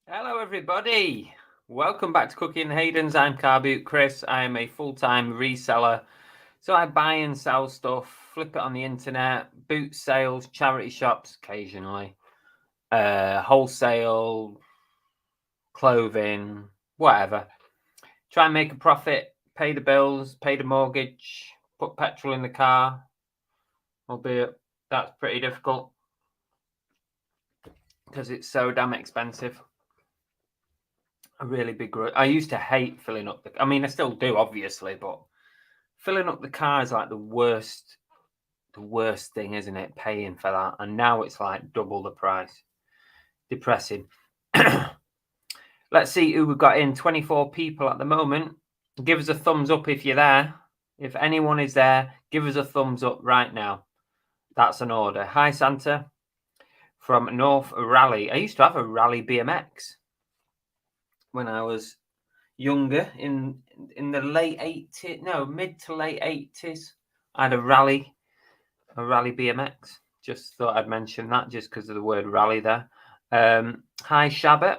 Hello everybody, welcome back to Cooking Haydens. I'm Car Boot Chris. I am a full-time reseller, so I buy and sell stuff, flip it on the internet, boot sales, charity shops occasionally, wholesale, clothing, whatever. Try and make a profit, pay the bills, pay the mortgage, put petrol in the car, albeit that's pretty difficult because it's so damn expensive. A really big growth. I used to hate filling up I mean, I still do, obviously, but filling up the car is like the worst thing, isn't it? Paying for that. And now it's like double the price. Depressing. Let's see who we've got in. 24 people at the moment. Give us a thumbs up if you're there. If anyone is there, give us a thumbs up right now. That's an order. Hi, Santa. From North Raleigh. I used to have a Raleigh BMX when I was younger, in the late 80s, no, mid to late 80s. I had a Raleigh BMX. Just thought I'd mention that just because of the word rally there. Hi, Shabbat.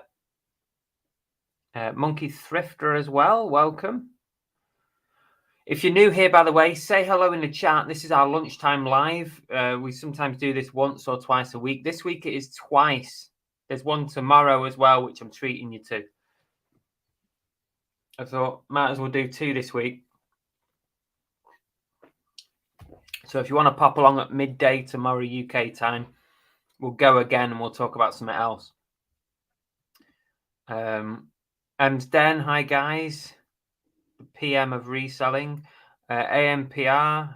Monkey Thrifter as well. Welcome. If you're new here, by the way, say hello in the chat. This is our lunchtime live. We sometimes do this once or twice a week. This week it is twice. There's one tomorrow as well, which I'm treating you to. I thought might as well do 2 this week. So if you want to pop along at midday tomorrow UK time, we'll go again and we'll talk about something else. And then, hi guys, the PM of Reselling, AMPR,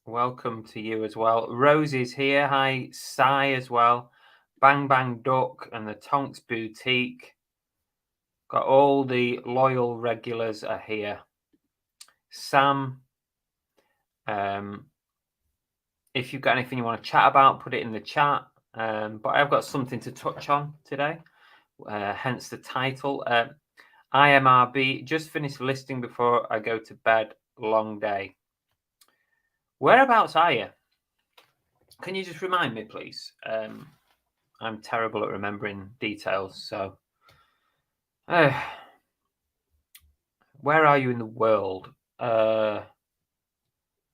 welcome to you as well. Rosie's here, hi Sai as well, Bang Bang Duck and the Tonks Boutique. Got all the loyal regulars are here. Sam, if you've got anything you want to chat about, put it in the chat. But I've got something to touch on today, hence the title. IMRB, just finished listing before I go to bed, long day. Whereabouts are you? Can you just remind me, please? I'm terrible at remembering details, so... where are you in the world? Who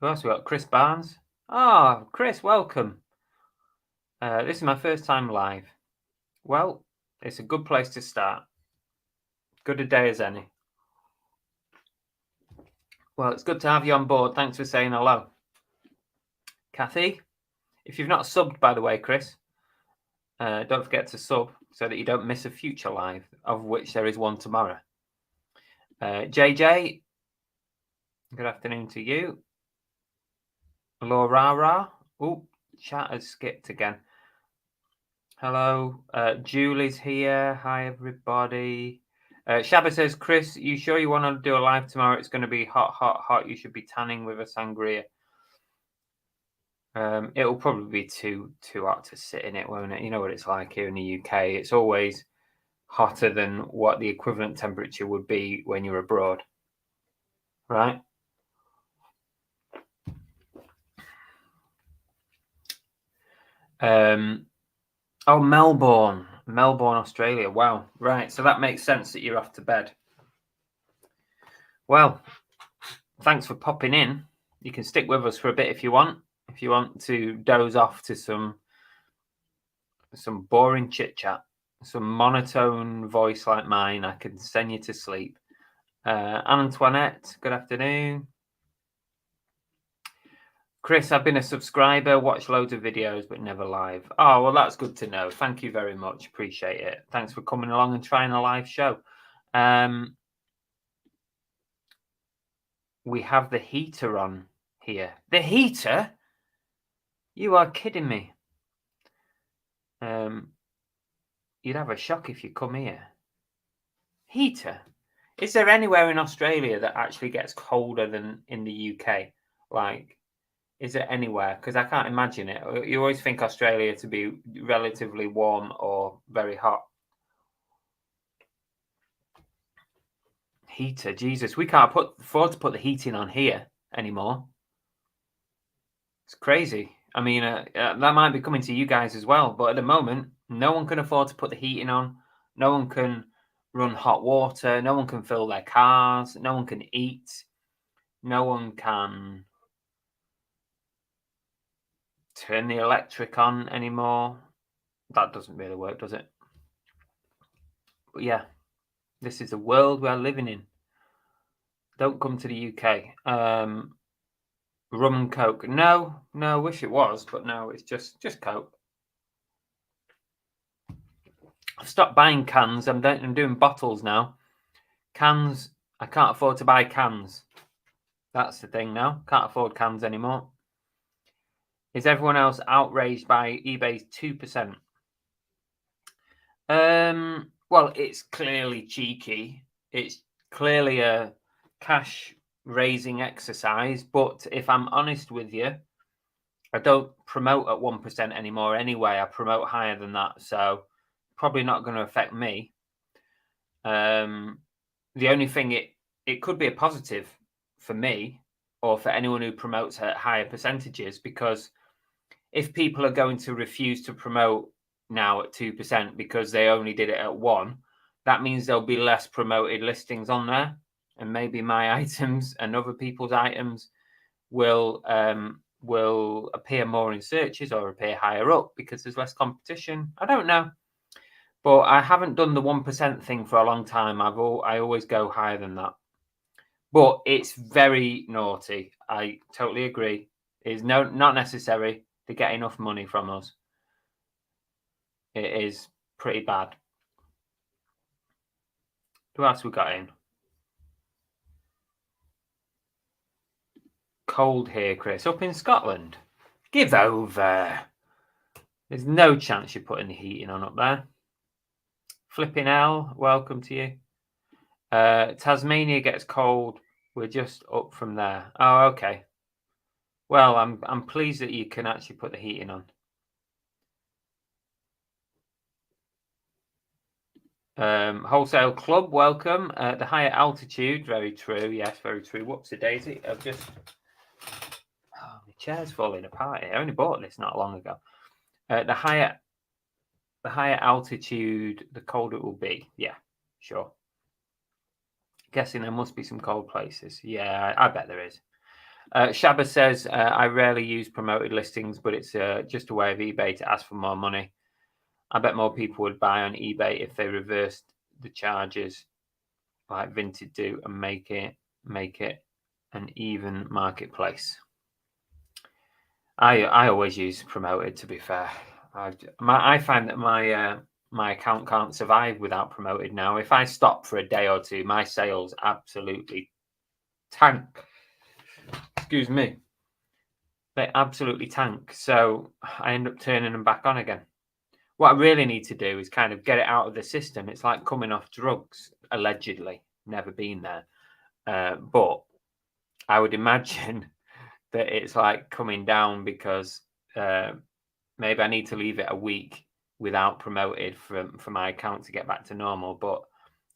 else we got? Chris Barnes. Oh, Chris, welcome. This is my first time live. Well, it's a good place to start. Good a day as any. Well, it's good to have you on board. Thanks for saying hello. Kathy, if you've not subbed, by the way, Chris, don't forget to sub so that you don't miss a future live, of which there is one tomorrow. JJ, good afternoon to you. Laura. Oh, chat has skipped again. Hello. Julie's here. Hi, everybody. Shabba says, Chris, you sure you want to do a live tomorrow? It's going to be hot, hot, hot. You should be tanning with a sangria. It'll probably be too hot to sit in it, won't it? You know what it's like here in the UK. It's always hotter than what the equivalent temperature would be when you're abroad, right? Oh, Melbourne, Australia. Wow, right. So that makes sense that you're off to bed. Well, thanks for popping in. You can stick with us for a bit if you want. If you want to doze off to some boring chit chat, some monotone voice like mine, I can send you to sleep. Antoinette, good afternoon. Chris, I've been a subscriber, watched loads of videos, but never live. Oh, well, that's good to know. Thank you very much. Appreciate it. Thanks for coming along and trying a live show. We have the heater on here. The heater? You are kidding me. You'd have a shock if you come here. Heater? Is there anywhere in Australia that actually gets colder than in the UK? Like, is there anywhere? Because I can't imagine it. You always think Australia to be relatively warm or very hot. Heater, Jesus, we can't afford to put the heating on here anymore. It's crazy. I mean, that might be coming to you guys as well, but at the moment, no one can afford to put the heating on. No one can run hot water. No one can fill their cars. No one can eat. No one can turn the electric on anymore. That doesn't really work, does it? But yeah, this is the world we're living in. Don't come to the UK. Rum and Coke. No, I wish it was, but no, it's just Coke. I've stopped buying cans. I'm doing bottles now. Cans, I can't afford to buy cans. That's the thing now. Can't afford cans anymore. Is everyone else outraged by eBay's 2%? Well, it's clearly cheeky. It's clearly a cash raising exercise. But if I'm honest with you, I don't promote at 1% anymore anyway. I promote higher than that. So probably not going to affect me. The only thing it could be a positive for me or for anyone who promotes at higher percentages, because if people are going to refuse to promote now at 2% because they only did it at 1%, that means there'll be less promoted listings on there, and maybe my items and other people's items will appear more in searches or appear higher up because there's less competition. I don't know. But I haven't done the 1% thing for a long time. I always go higher than that. But it's very naughty. I totally agree. It's not necessary to get enough money from us. It is pretty bad. Who else we got in? Cold here, Chris. Up in Scotland. Give over. There's no chance you're putting the heating on up there. Flipping hell, welcome to you. Tasmania gets cold. We're just up from there. Oh, okay. Well, I'm pleased that you can actually put the heating on. Wholesale Club, welcome. The higher altitude, very true. Yes, very true. Whoops, a daisy. I've just my chair's falling apart here. I only bought this not long ago. The higher altitude, the colder it will be. Yeah, sure. Guessing there must be some cold places. Yeah, I bet there is. Shabba says, I rarely use promoted listings, but it's just a way of eBay to ask for more money. I bet more people would buy on eBay if they reversed the charges like Vinted do and make it an even marketplace. I always use promoted, to be fair. I find that my account can't survive without promoted now. If I stop for a day or two, my sales absolutely tank. Excuse me. They absolutely tank. So I end up turning them back on again. What I really need to do is kind of get it out of the system. It's like coming off drugs, allegedly. Never been there. But I would imagine that it's like coming down because maybe I need to leave it a week without promoted for my account to get back to normal. But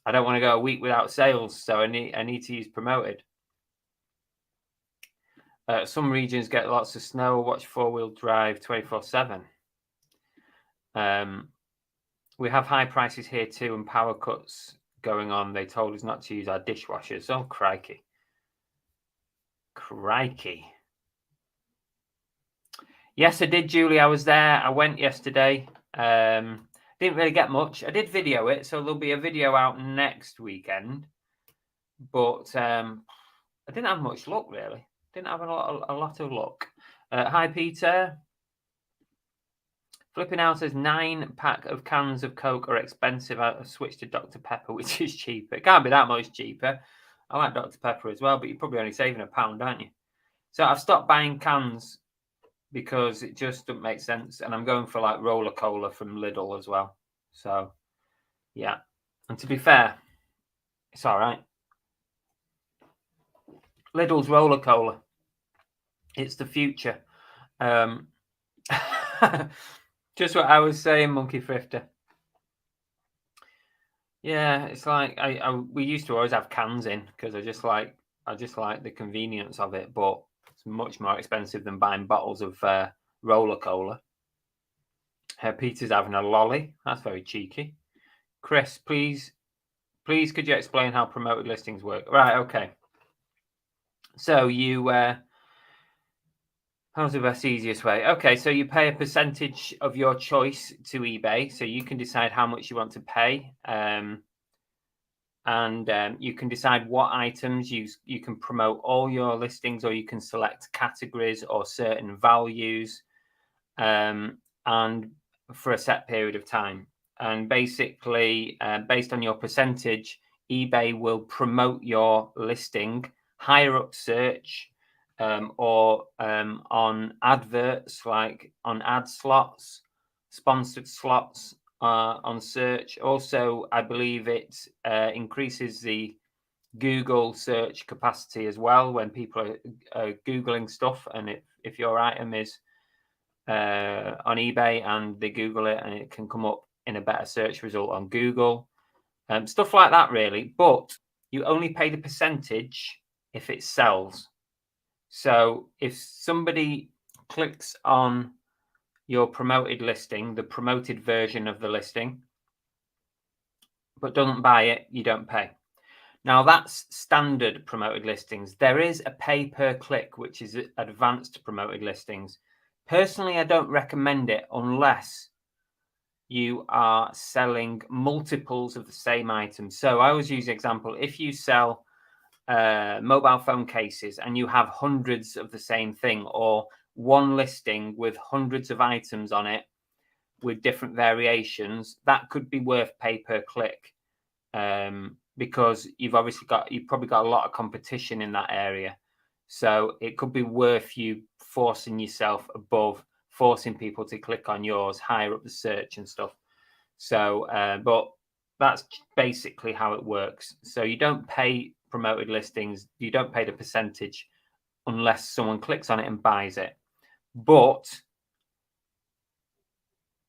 I don't want to go a week without sales, so I need to use promoted. Some regions get lots of snow. Watch 4-wheel drive 24/7. We have high prices here too, and power cuts going on. They told us not to use our dishwashers. Oh, crikey. Crikey. Yes, I did, Julie. I was there. I went yesterday. Didn't really get much. I did video it, so there'll be a video out next weekend. But I didn't have much luck, really. Didn't have a lot of luck. Hi, Peter. Flipping out says 9-pack of cans of Coke are expensive. I've switched to Dr. Pepper, which is cheaper. It can't be that much cheaper. I like Dr. Pepper as well, but you're probably only saving £1, aren't you? So I've stopped buying cans because it just doesn't make sense. And I'm going for like Roller Cola from Lidl as well. So, yeah. And to be fair, it's all right. Lidl's Roller Cola. It's the future. Just what I was saying, Monkey Thrifter. Yeah, it's like we used to always have cans in because I just like the convenience of it, but it's much more expensive than buying bottles of Roller Cola. Peter's having a lolly. That's very cheeky. Chris, please could you explain how promoted listings work? Right, okay. So you how's the best, easiest way? Okay, so you pay a percentage of your choice to eBay, so you can decide how much you want to pay, and you can decide what items you can promote all your listings, or you can select categories or certain values, and for a set period of time. And basically, based on your percentage, eBay will promote your listing higher up search, or on adverts, like on ad slots, sponsored slots on search. Also, I believe it increases the Google search capacity as well when people are Googling stuff. And if your item is on eBay and they Google it, and it can come up in a better search result on Google, stuff like that, really. But you only pay the percentage if it sells. So if somebody clicks on your promoted listing, the promoted version of the listing, but doesn't buy it, you don't pay. Now, that's standard promoted listings. There is a pay per click, which is advanced promoted listings. Personally, I don't recommend it unless you are selling multiples of the same item. So I always use the example, if you sell mobile phone cases and you have hundreds of the same thing, or one listing with hundreds of items on it with different variations, that could be worth pay per click, because you've probably got a lot of competition in that area. So it could be worth you forcing yourself above, forcing people to click on yours higher up the search and stuff. So, but that's basically how it works. So you don't pay promoted listings, you don't pay the percentage unless someone clicks on it and buys it. But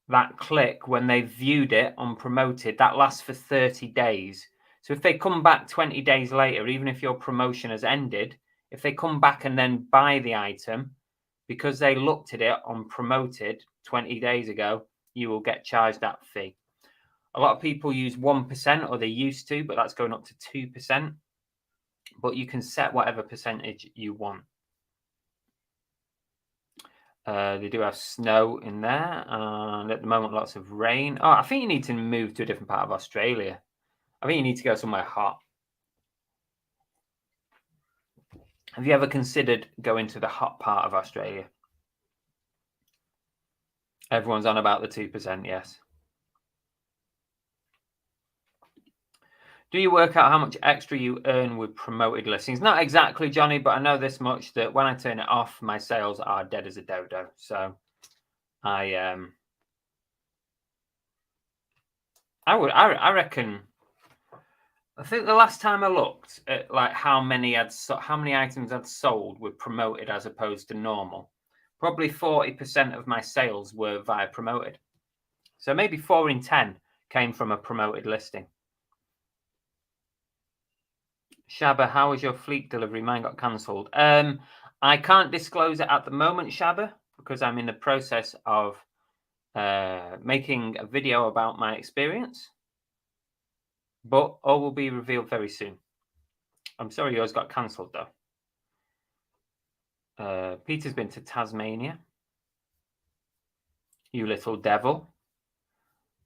that click, when they viewed it on promoted, that lasts for 30 days. So if they come back 20 days later, even if your promotion has ended, if they come back and then buy the item, because they looked at it on promoted 20 days ago, you will get charged that fee. A lot of people use 1%, or they used to, but that's going up to 2%. But you can set whatever percentage you want. They do have snow in there, and at the moment, lots of rain. Oh, I think you need to move to a different part of Australia. I think you need to go somewhere hot. Have you ever considered going to the hot part of Australia? Everyone's on about the 2%, yes. Do you work out how much extra you earn with promoted listings? Not exactly, Johnny, but I know this much, that when I turn it off, my sales are dead as a dodo. So I reckon I think the last time I looked at like how many items I'd sold were promoted as opposed to normal, probably 40% of my sales were via promoted. So maybe 4 in 10 came from a promoted listing. Shabba, how was your fleet delivery? Mine got cancelled. I can't disclose it at the moment, Shabba, because I'm in the process of making a video about my experience. But all will be revealed very soon. I'm sorry yours got cancelled, though. Peter's been to Tasmania. You little devil.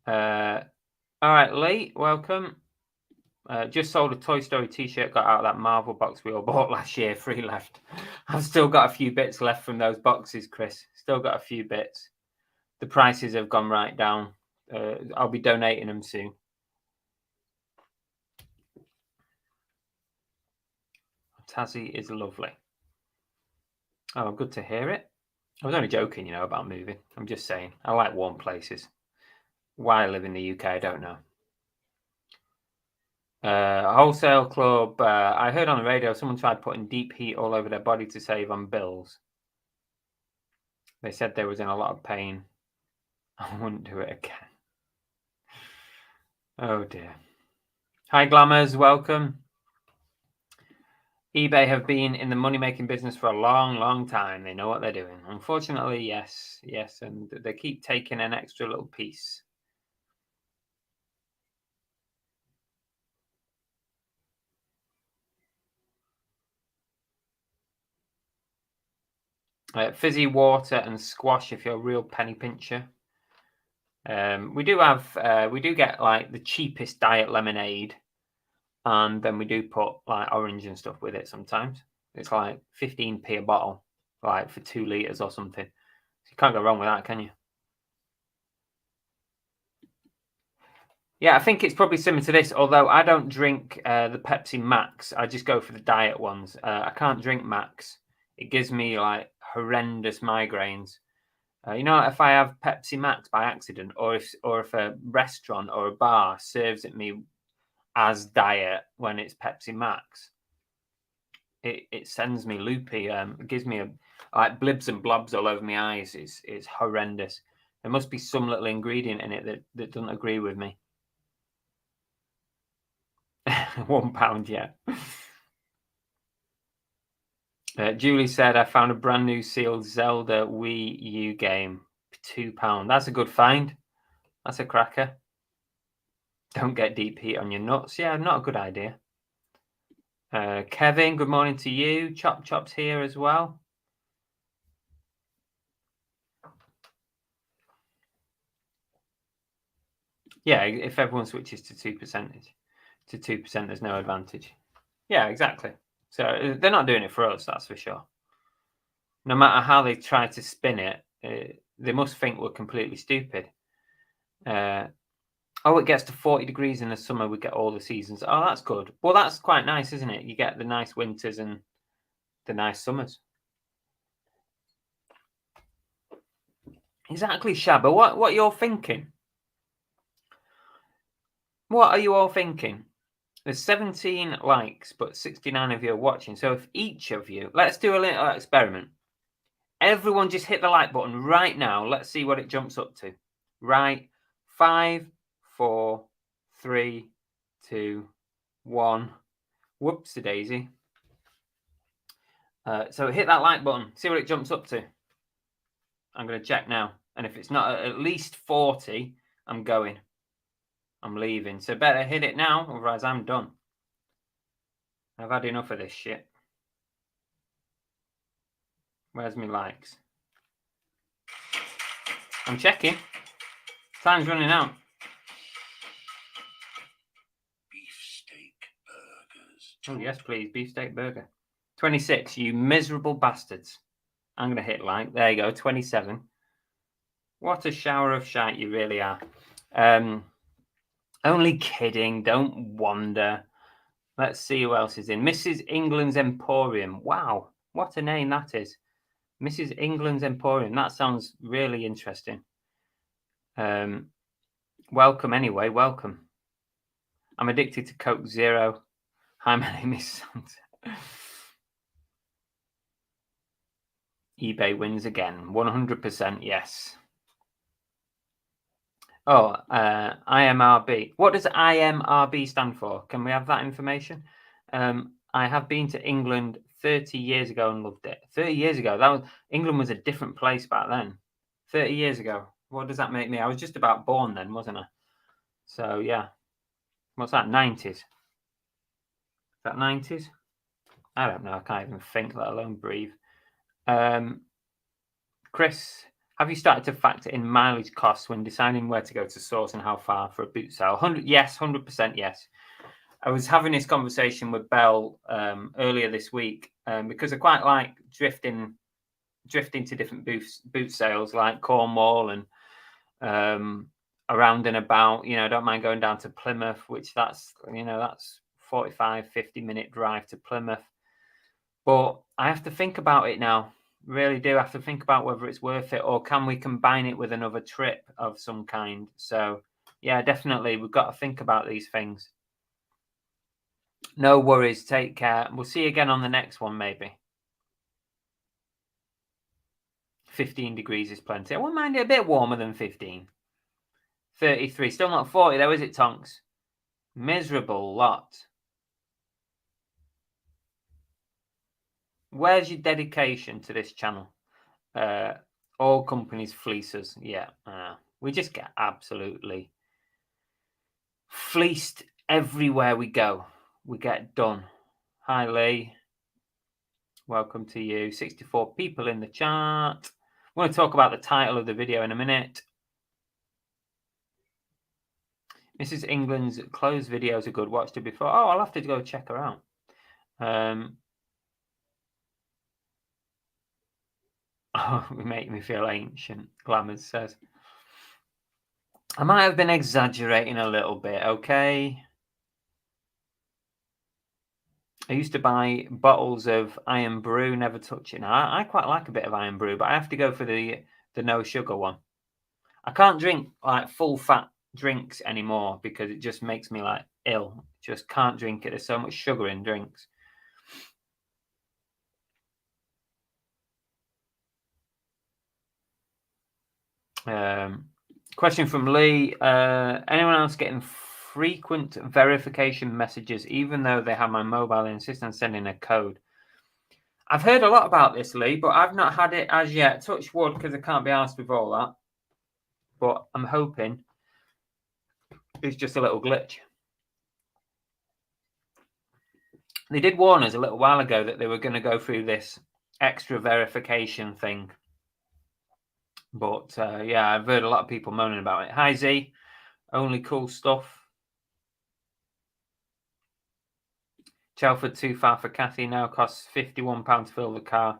All right, Lee, welcome. Just sold a Toy Story t-shirt, got out of that Marvel box we all bought last year, 3 left. I've still got a few bits left from those boxes, Chris. Still got a few bits. The prices have gone right down. I'll be donating them soon. Tassie is lovely. Oh, good to hear it. I was only joking, about moving. I'm just saying. I like warm places. Why I live in the UK, I don't know. Wholesale club. I heard on the radio someone tried putting deep heat all over their body to save on bills. They said they was in a lot of pain. I wouldn't do it again. Oh dear. Hi Glamours, welcome. eBay have been in the money-making business for a long, long time. They know what they're doing. Unfortunately, yes, and they keep taking an extra little piece. Fizzy water and squash if you're a real penny pincher. We do get like the cheapest diet lemonade, and then we do put like orange and stuff with it sometimes. It's like 15p a bottle, like for 2 litres or something. So you can't go wrong with that, can you? Yeah, I think it's probably similar to this, although I don't drink the Pepsi Max. I just go for the diet ones. I can't drink Max. It gives me like horrendous migraines. If I have Pepsi Max by accident, or if a restaurant or a bar serves it me as diet when it's Pepsi Max, it sends me loopy. It gives me like blibs and blobs all over my eyes. It's horrendous. There must be some little ingredient in it that doesn't agree with me. £1, yeah. Julie said, I found a brand new sealed Zelda Wii U game, £2. That's a good find. That's a cracker. Don't get deep heat on your nuts. Yeah, not a good idea. Kevin, good morning to you. Chop's here as well. Yeah, if everyone switches to 2%, there's no advantage. Yeah, exactly. So they're not doing it for us, that's for sure. No matter how they try to spin it, they must think we're completely stupid. It gets to 40 degrees in the summer. We get all the seasons. Oh, that's good. Well, that's quite nice, isn't it? You get the nice winters and the nice summers. Exactly, Shabba. What you're thinking? What are you all thinking? There's 17 likes, but 69 of you are watching. So if each of you, let's do a little experiment. Everyone just hit the like button right now. Let's see what it jumps up to. Right. 5, 4, 3, 2, 1. Whoopsie daisy. So hit that like button. See what it jumps up to. I'm going to check now. And if it's not at least 40, I'm going. I'm leaving. So better hit it now, otherwise I'm done. I've had enough of this shit. Where's my likes? I'm checking. Time's running out. Beefsteak burgers. Oh, yes, please. Beefsteak burger. 26, you miserable bastards. I'm going to hit like. There you go, 27. What a shower of shite you really are. Only kidding. Don't wander. Let's see who else is in. Mrs. England's Emporium. Wow, what a name that is. Mrs. England's Emporium. That sounds really interesting. Welcome anyway. Welcome. I'm addicted to Coke Zero. Hi, my name is Santa. eBay wins again. 100% yes. Oh, IMRB. What does IMRB stand for? Can we have that information? I have been to England 30 years ago and loved it. 30 years ago. England was a different place back then. 30 years ago. What does that make me? I was just about born then, wasn't I? So, yeah. What's that? 90s? Is that 90s? I don't know. I can't even think, let alone breathe. Chris, have you started to factor in mileage costs when deciding where to go to source and how far for a boot sale? 100% yes. I was having this conversation with Belle earlier this week because I quite like drifting to different boot sales like Cornwall and around and about. I don't mind going down to Plymouth, which that's 45, 50-minute drive to Plymouth. But I have to think about it now. Really do have to think about whether it's worth it, or can we combine it with another trip of some kind. So yeah, definitely we've got to think about these things. No worries. Take care. We'll see you again on the next one, maybe. 15 degrees is plenty. I wouldn't mind it a bit warmer than 15. 33. Still not 40 though, is it, Tonks? Miserable lot. Where's your dedication to this channel? All companies fleece us. Yeah. We just get absolutely fleeced everywhere we go. We get done. Hi, Lee. Welcome to you. 64 people in the chat. I want to talk about the title of the video in a minute. Mrs. England's clothes videos are good. Watched her before. Oh, I'll have to go check her out. Oh, we make me feel ancient, Glamour says. I might have been exaggerating a little bit, okay? I used to buy bottles of Iron Brew, never touch it. Now, I quite like a bit of Iron Brew, but I have to go for the no sugar one. I can't drink like full fat drinks anymore because it just makes me like ill. Just can't drink it. There's so much sugar in drinks. Question from Lee. Anyone else getting frequent verification messages even though they have my mobile and insist on sending a code? I've heard a lot about this, Lee, but I've not had it as yet. Touch wood, because I can't be asked with all that. But I'm hoping it's just a little glitch. They did warn us a little while ago that they were going to go through this extra verification thing. But yeah, I've heard a lot of people moaning about it. Hi, Z. Only cool stuff. Chelford too far for Kathy. Now costs £51 to fill the car.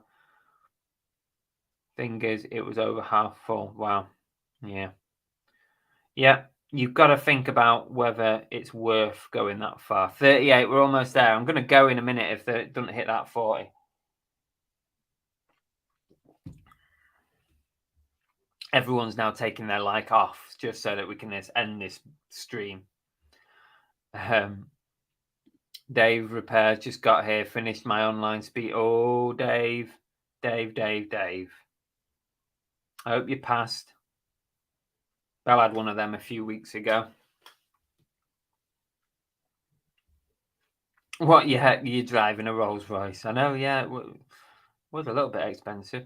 Thing is, it was over half full. Wow. Yeah. Yeah. You've got to think about whether it's worth going that far. 38, we're almost there. I'm going to go in a minute if it doesn't hit that 40. Everyone's now taking their like off just so that we can end this stream. Dave Repairs just got here, finished my online speed. Oh, Dave. I hope you passed. Belle had one of them a few weeks ago. What? You're driving a Rolls Royce. I know, yeah. It was a little bit expensive.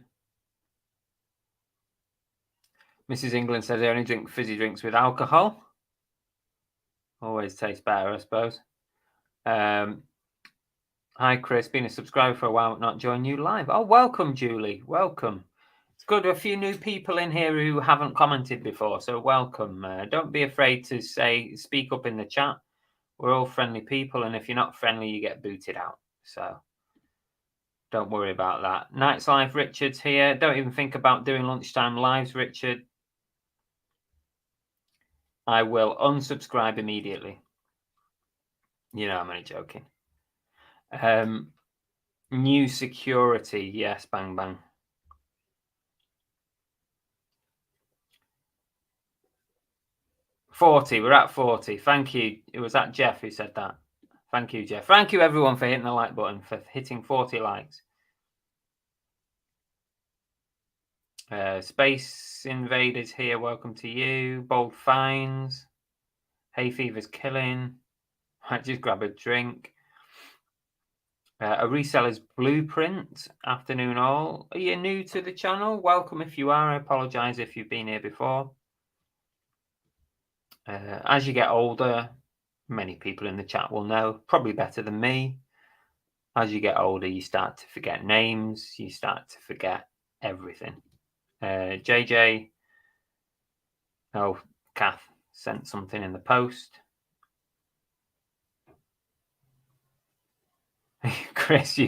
Mrs. England says I only drink fizzy drinks with alcohol. Always tastes better, I suppose. Hi, Chris. Been a subscriber for a while, but not joined you live. Oh, welcome, Julie. Welcome. It's good. A few new people in here who haven't commented before, so welcome. Don't be afraid to speak up in the chat. We're all friendly people, and if you're not friendly, you get booted out. So don't worry about that. Night's Life, Richard's here. Don't even think about doing lunchtime lives, Richard. I will unsubscribe immediately. You know, I'm only joking. New security. Yes, bang, bang. 40. We're at 40. Thank you. It was that Jeff who said that. Thank you, Jeff. Thank you, everyone, for hitting the like button, for hitting 40 likes. Space Invaders here. Welcome to you. Bold Finds. Hay Fever's killing. Might just grab a drink. A Reseller's Blueprint. Afternoon all. Are you new to the channel? Welcome if you are. I apologise if you've been here before. As you get older, many people in the chat will know, probably better than me. As you get older, you start to forget names. You start to forget everything. JJ. Oh, Kath sent something in the post. Chris,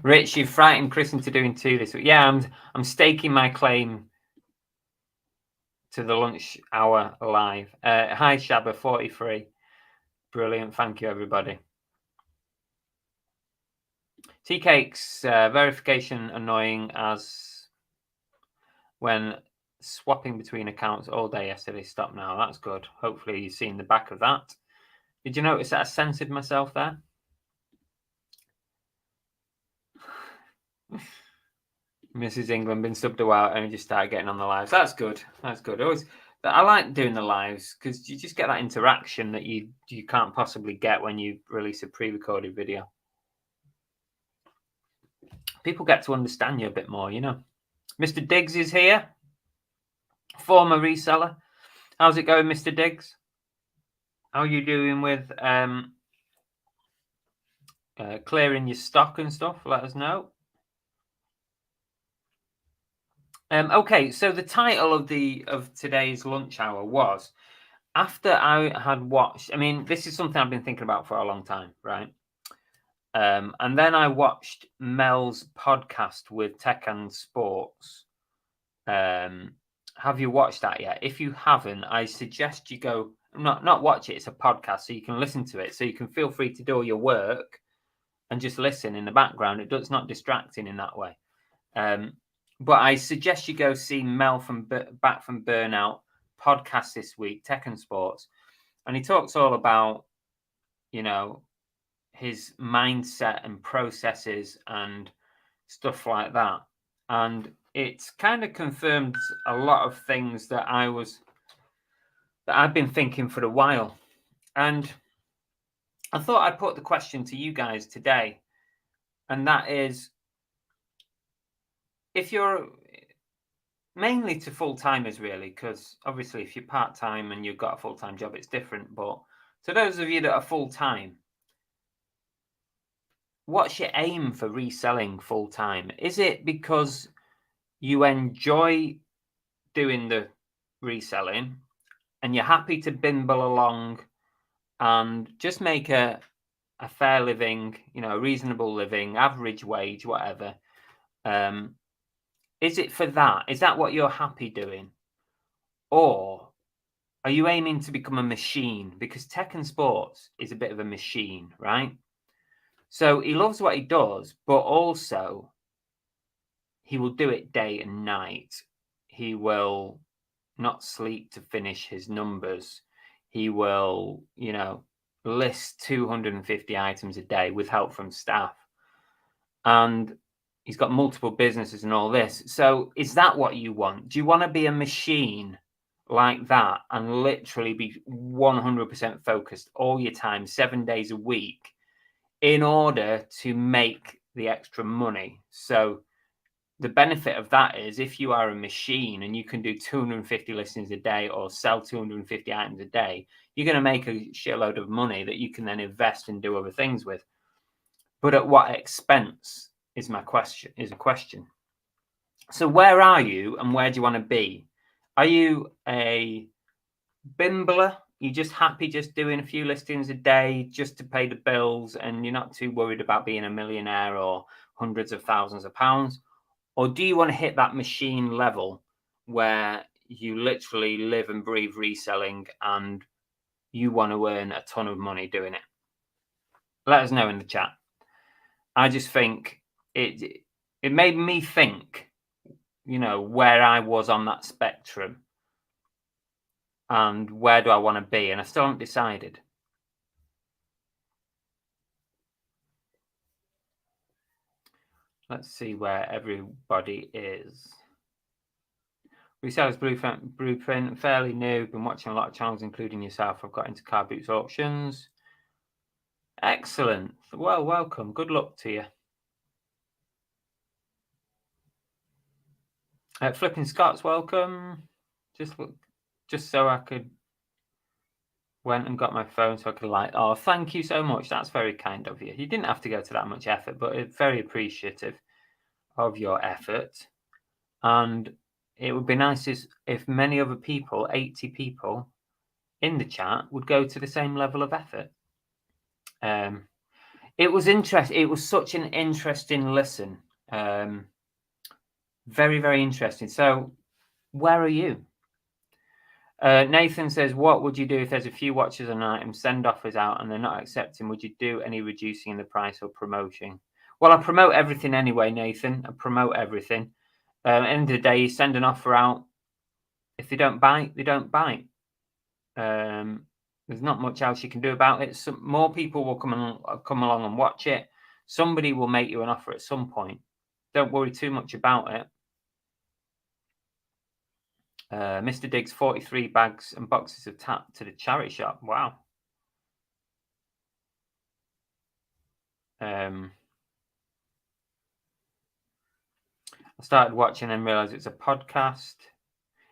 Rich, you've frightened Chris into doing 2 this week. Yeah, I'm staking my claim to the lunch hour live. Hi, Shabba 43. Brilliant. Thank you, everybody. Tea cakes, verification annoying as when swapping between accounts all day yesterday. Stop now. That's good. Hopefully you've seen the back of that. Did you notice that I censored myself there? Mrs. England been subbed a while and just started getting on the lives. That's good. That's good. I like doing the lives because you just get that interaction that you can't possibly get when you release a pre-recorded video. People get to understand you a bit more, you know. Mr. Diggs is here, former reseller. How's it going, Mr. Diggs? How are you doing with clearing your stock and stuff? Let us know. Okay, so the title of today's lunch hour was, after I had watched, I mean, this is something I've been thinking about for a long time, right? And then I watched Mel's podcast with Tech and Sports. Have you watched that yet? If you haven't, I suggest you go, not watch it, it's a podcast, so you can listen to it. So you can feel free to do all your work and just listen in the background. It's not distracting in that way. But I suggest you go see Mel from Back from Burnout podcast this week, Tech and Sports. And he talks all about, you know, his mindset and processes and stuff like that. And it's kind of confirmed a lot of things that I've been thinking for a while. And I thought I'd put the question to you guys today. And that is, if you're mainly to full-timers, really, because obviously if you're part-time and you've got a full-time job, it's different. But to those of you that are full-time, what's your aim for reselling full-time? Is it because you enjoy doing the reselling and you're happy to bimble along and just make a fair living, you know, a reasonable living, average wage, whatever? Is it for that? Is that what you're happy doing? Or are you aiming to become a machine? Because Tech and Sports is a bit of a machine, right? So he loves what he does, but also he will do it day and night. He will not sleep to finish his numbers. He will, you know, list 250 items a day with help from staff. And he's got multiple businesses and all this. So is that what you want? Do you want to be a machine like that and literally be 100% focused all your time, 7 days a week, in order to make the extra money? So the benefit of that is, if you are a machine and you can do 250 listings a day or sell 250 items a day, you're going to make a shitload of money that you can then invest and do other things with. But at what expense is a question. So where are you and where do you want to be? Are you a bimbler? You're just happy just doing a few listings a day just to pay the bills and you're not too worried about being a millionaire or hundreds of thousands of pounds? Or do you want to hit that machine level where you literally live and breathe reselling and you want to earn a ton of money doing it? Let us know in the chat. I just think it made me think, you know, where I was on that spectrum. and where do I want to be? And I still haven't decided. Let's see where everybody is. Reseller's blueprint, fairly new. Been watching a lot of channels, including yourself. I've got into car boots auctions. Excellent. Well, welcome. Good luck to you. Flipping Scots, welcome. Just so I could went and got my phone so I could like. Oh, thank you so much. That's very kind of you. You didn't have to go to that much effort, but it's very appreciative of your effort. And it would be nice if many other people, 80 people in the chat, would go to the same level of effort. It was interesting. It was such an interesting listen. Very, very interesting. So, where are you? Nathan says, what would you do if there's a few watches on an item, send offers out, and they're not accepting? Would you do any reducing in the price or promoting? Well, I promote everything anyway, Nathan. I promote everything. At the end of the day, you send an offer out. If they don't bite, they don't bite. There's not much else you can do about it. Some more people will come along and watch it. Somebody will make you an offer at some point. Don't worry too much about it. Mr. Diggs, 43 bags and boxes of tap to the charity shop. Wow. I started watching and realized it's a podcast.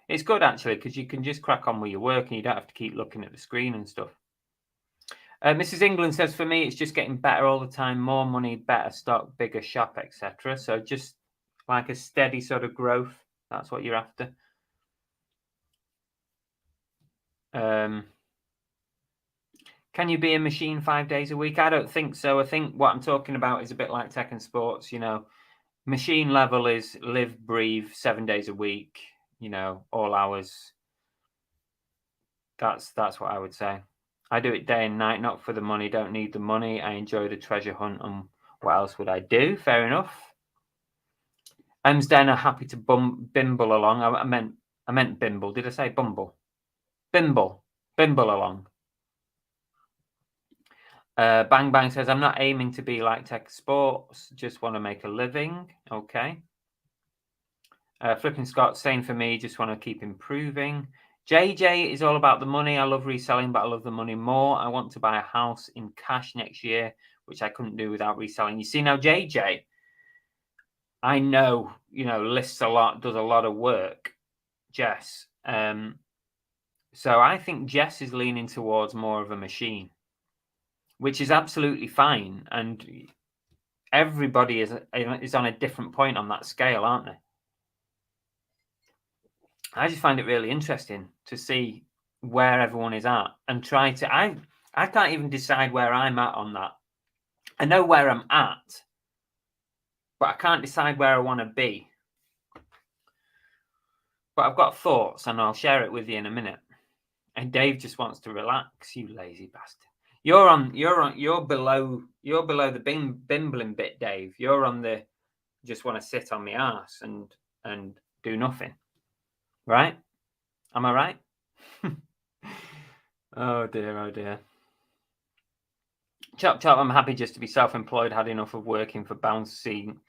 It's good, actually, because you can just crack on with your work and you don't have to keep looking at the screen and stuff. Mrs. England says, for me, it's just getting better all the time. More money, better stock, bigger shop, etc. So just like a steady sort of growth. That's what you're after. Can you be a machine 5 days a week? I don't think so. I think what I'm talking about is a bit like tech and sports. You know, machine level is live, breathe 7 days a week. You know, all hours. That's what I would say. I do it day and night, not for the money. Don't need the money. I enjoy the treasure hunt. And what else would I do? Fair enough. Emsden are happy to bimble along. I meant bimble. Did I say bumble? Bimble along. Bang Bang says, I'm not aiming to be like tech sports. Just want to make a living. Okay. Flipping Scott saying for me, just want to keep improving. JJ is all about the money. I love reselling, but I love the money more. I want to buy a house in cash next year, which I couldn't do without reselling. You see now, JJ, I know, lists a lot, does a lot of work, Jess. So I think Jess is leaning towards more of a machine, which is absolutely fine. And everybody is on a different point on that scale, aren't they? I just find it really interesting to see where everyone is at and try to. I can't even decide where I'm at on that. I know where I'm at, but I can't decide where I want to be. But I've got thoughts, and I'll share it with you in a minute. And Dave just wants to relax. You lazy bastard. You're below the bimbling bit, Dave. You're on the just want to sit on my ass and do nothing. Right? Am I right? Oh dear. Chop, I'm happy just to be self-employed. Had enough of working for bouncing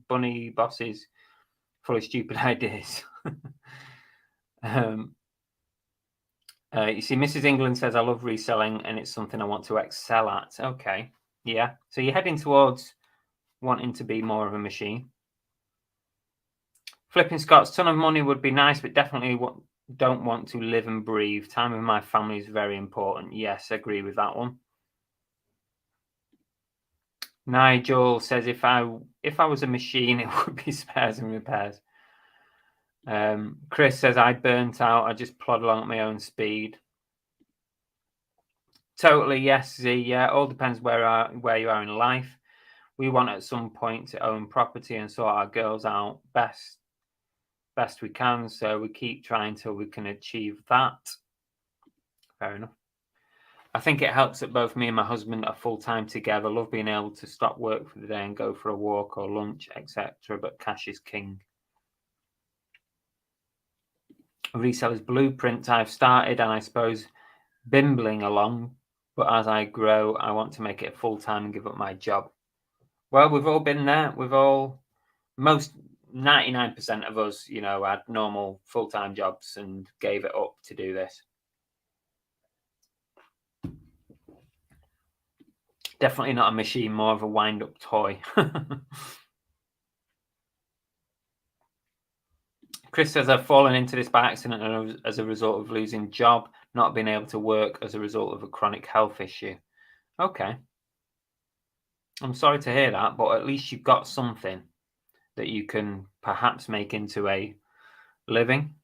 bunny bosses full of stupid ideas. You see, Mrs. England says, I love reselling and it's something I want to excel at. Okay. Yeah. So you're heading towards wanting to be more of a machine. Flipping Scott's ton of money would be nice, but definitely don't want to live and breathe. Time with my family is very important. Yes, I agree with that one. Nigel says, if I was a machine, it would be spares and repairs. Chris says, I burnt out. I just plod along at my own speed. Totally, yes, Z. Yeah, all depends where you are in life. We want at some point to own property and sort our girls out best we can. So we keep trying till we can achieve that. Fair enough. I think it helps that both me and my husband are full-time together. Love being able to stop work for the day and go for a walk or lunch, etc. But cash is king. Reseller's blueprint I've started, and I suppose bimbling along, but as I grow, I want to make it full-time and give up my job. Well, we've all been there. Most 99% of us, had normal full-time jobs and gave it up to do this. Definitely not a machine, more of a wind-up toy. Chris says, I've fallen into this by accident and as a result of losing job, not being able to work as a result of a chronic health issue. Okay. I'm sorry to hear that, but at least you've got something that you can perhaps make into a living.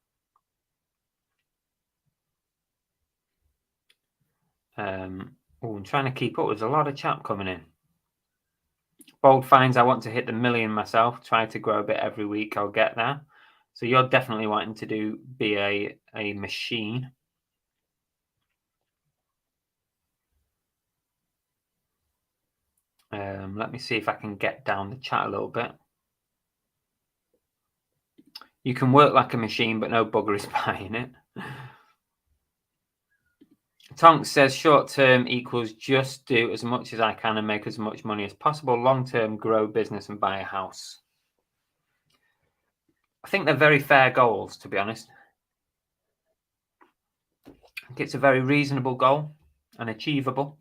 I'm trying to keep up. There's a lot of chat coming in. Bold finds I want to hit the million myself. Try to grow a bit every week. I'll get there. So you're definitely wanting to be a machine. Let me see if I can get down the chat a little bit. You can work like a machine, but no bugger is buying it. Tonk says short term equals just do as much as I can and make as much money as possible. Long term, grow business and buy a house. I think they're very fair goals, to be honest. I think it's a very reasonable goal and achievable.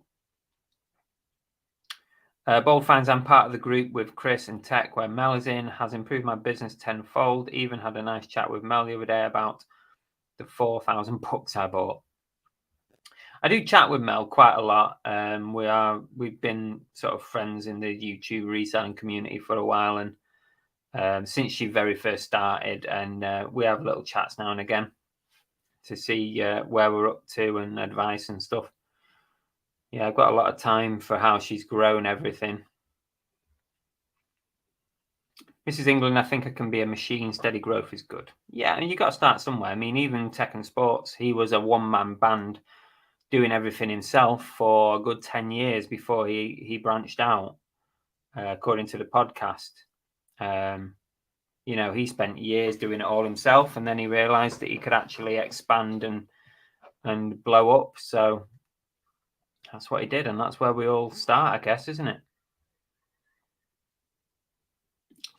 Bold finds I'm part of the group with Chris and Tech where Mel is in, has improved my business tenfold. Even had a nice chat with Mel the other day about the 4,000 books I bought. I do chat with Mel quite a lot. We've been sort of friends in the YouTube reselling community for a while, and since she very first started, and we have little chats now and again to see where we're up to and advice and stuff. Yeah, I've got a lot of time for how she's grown everything. Mrs. England, I think I can be a machine. Steady growth is good. Yeah, and you got to start somewhere. I mean, even Tech and Sports, he was a one-man band doing everything himself for a good 10 years before he branched out, according to the podcast. He spent years doing it all himself, and then he realized that he could actually expand and blow up. So that's what he did, and that's where we all start, I guess, isn't it?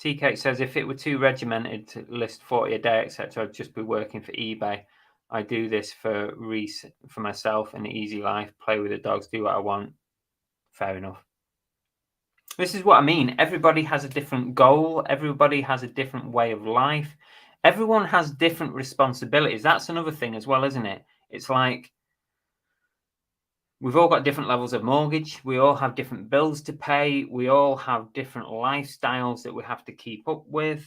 TK says, if it were too regimented to list 40 a day, etc., I'd just be working for eBay. I do this for myself, an easy life, play with the dogs, do what I want. Fair enough. This is what I mean. Everybody has a different goal. Everybody has a different way of life. Everyone has different responsibilities. That's another thing as well, isn't it? It's like we've all got different levels of mortgage. We all have different bills to pay. We all have different lifestyles that we have to keep up with.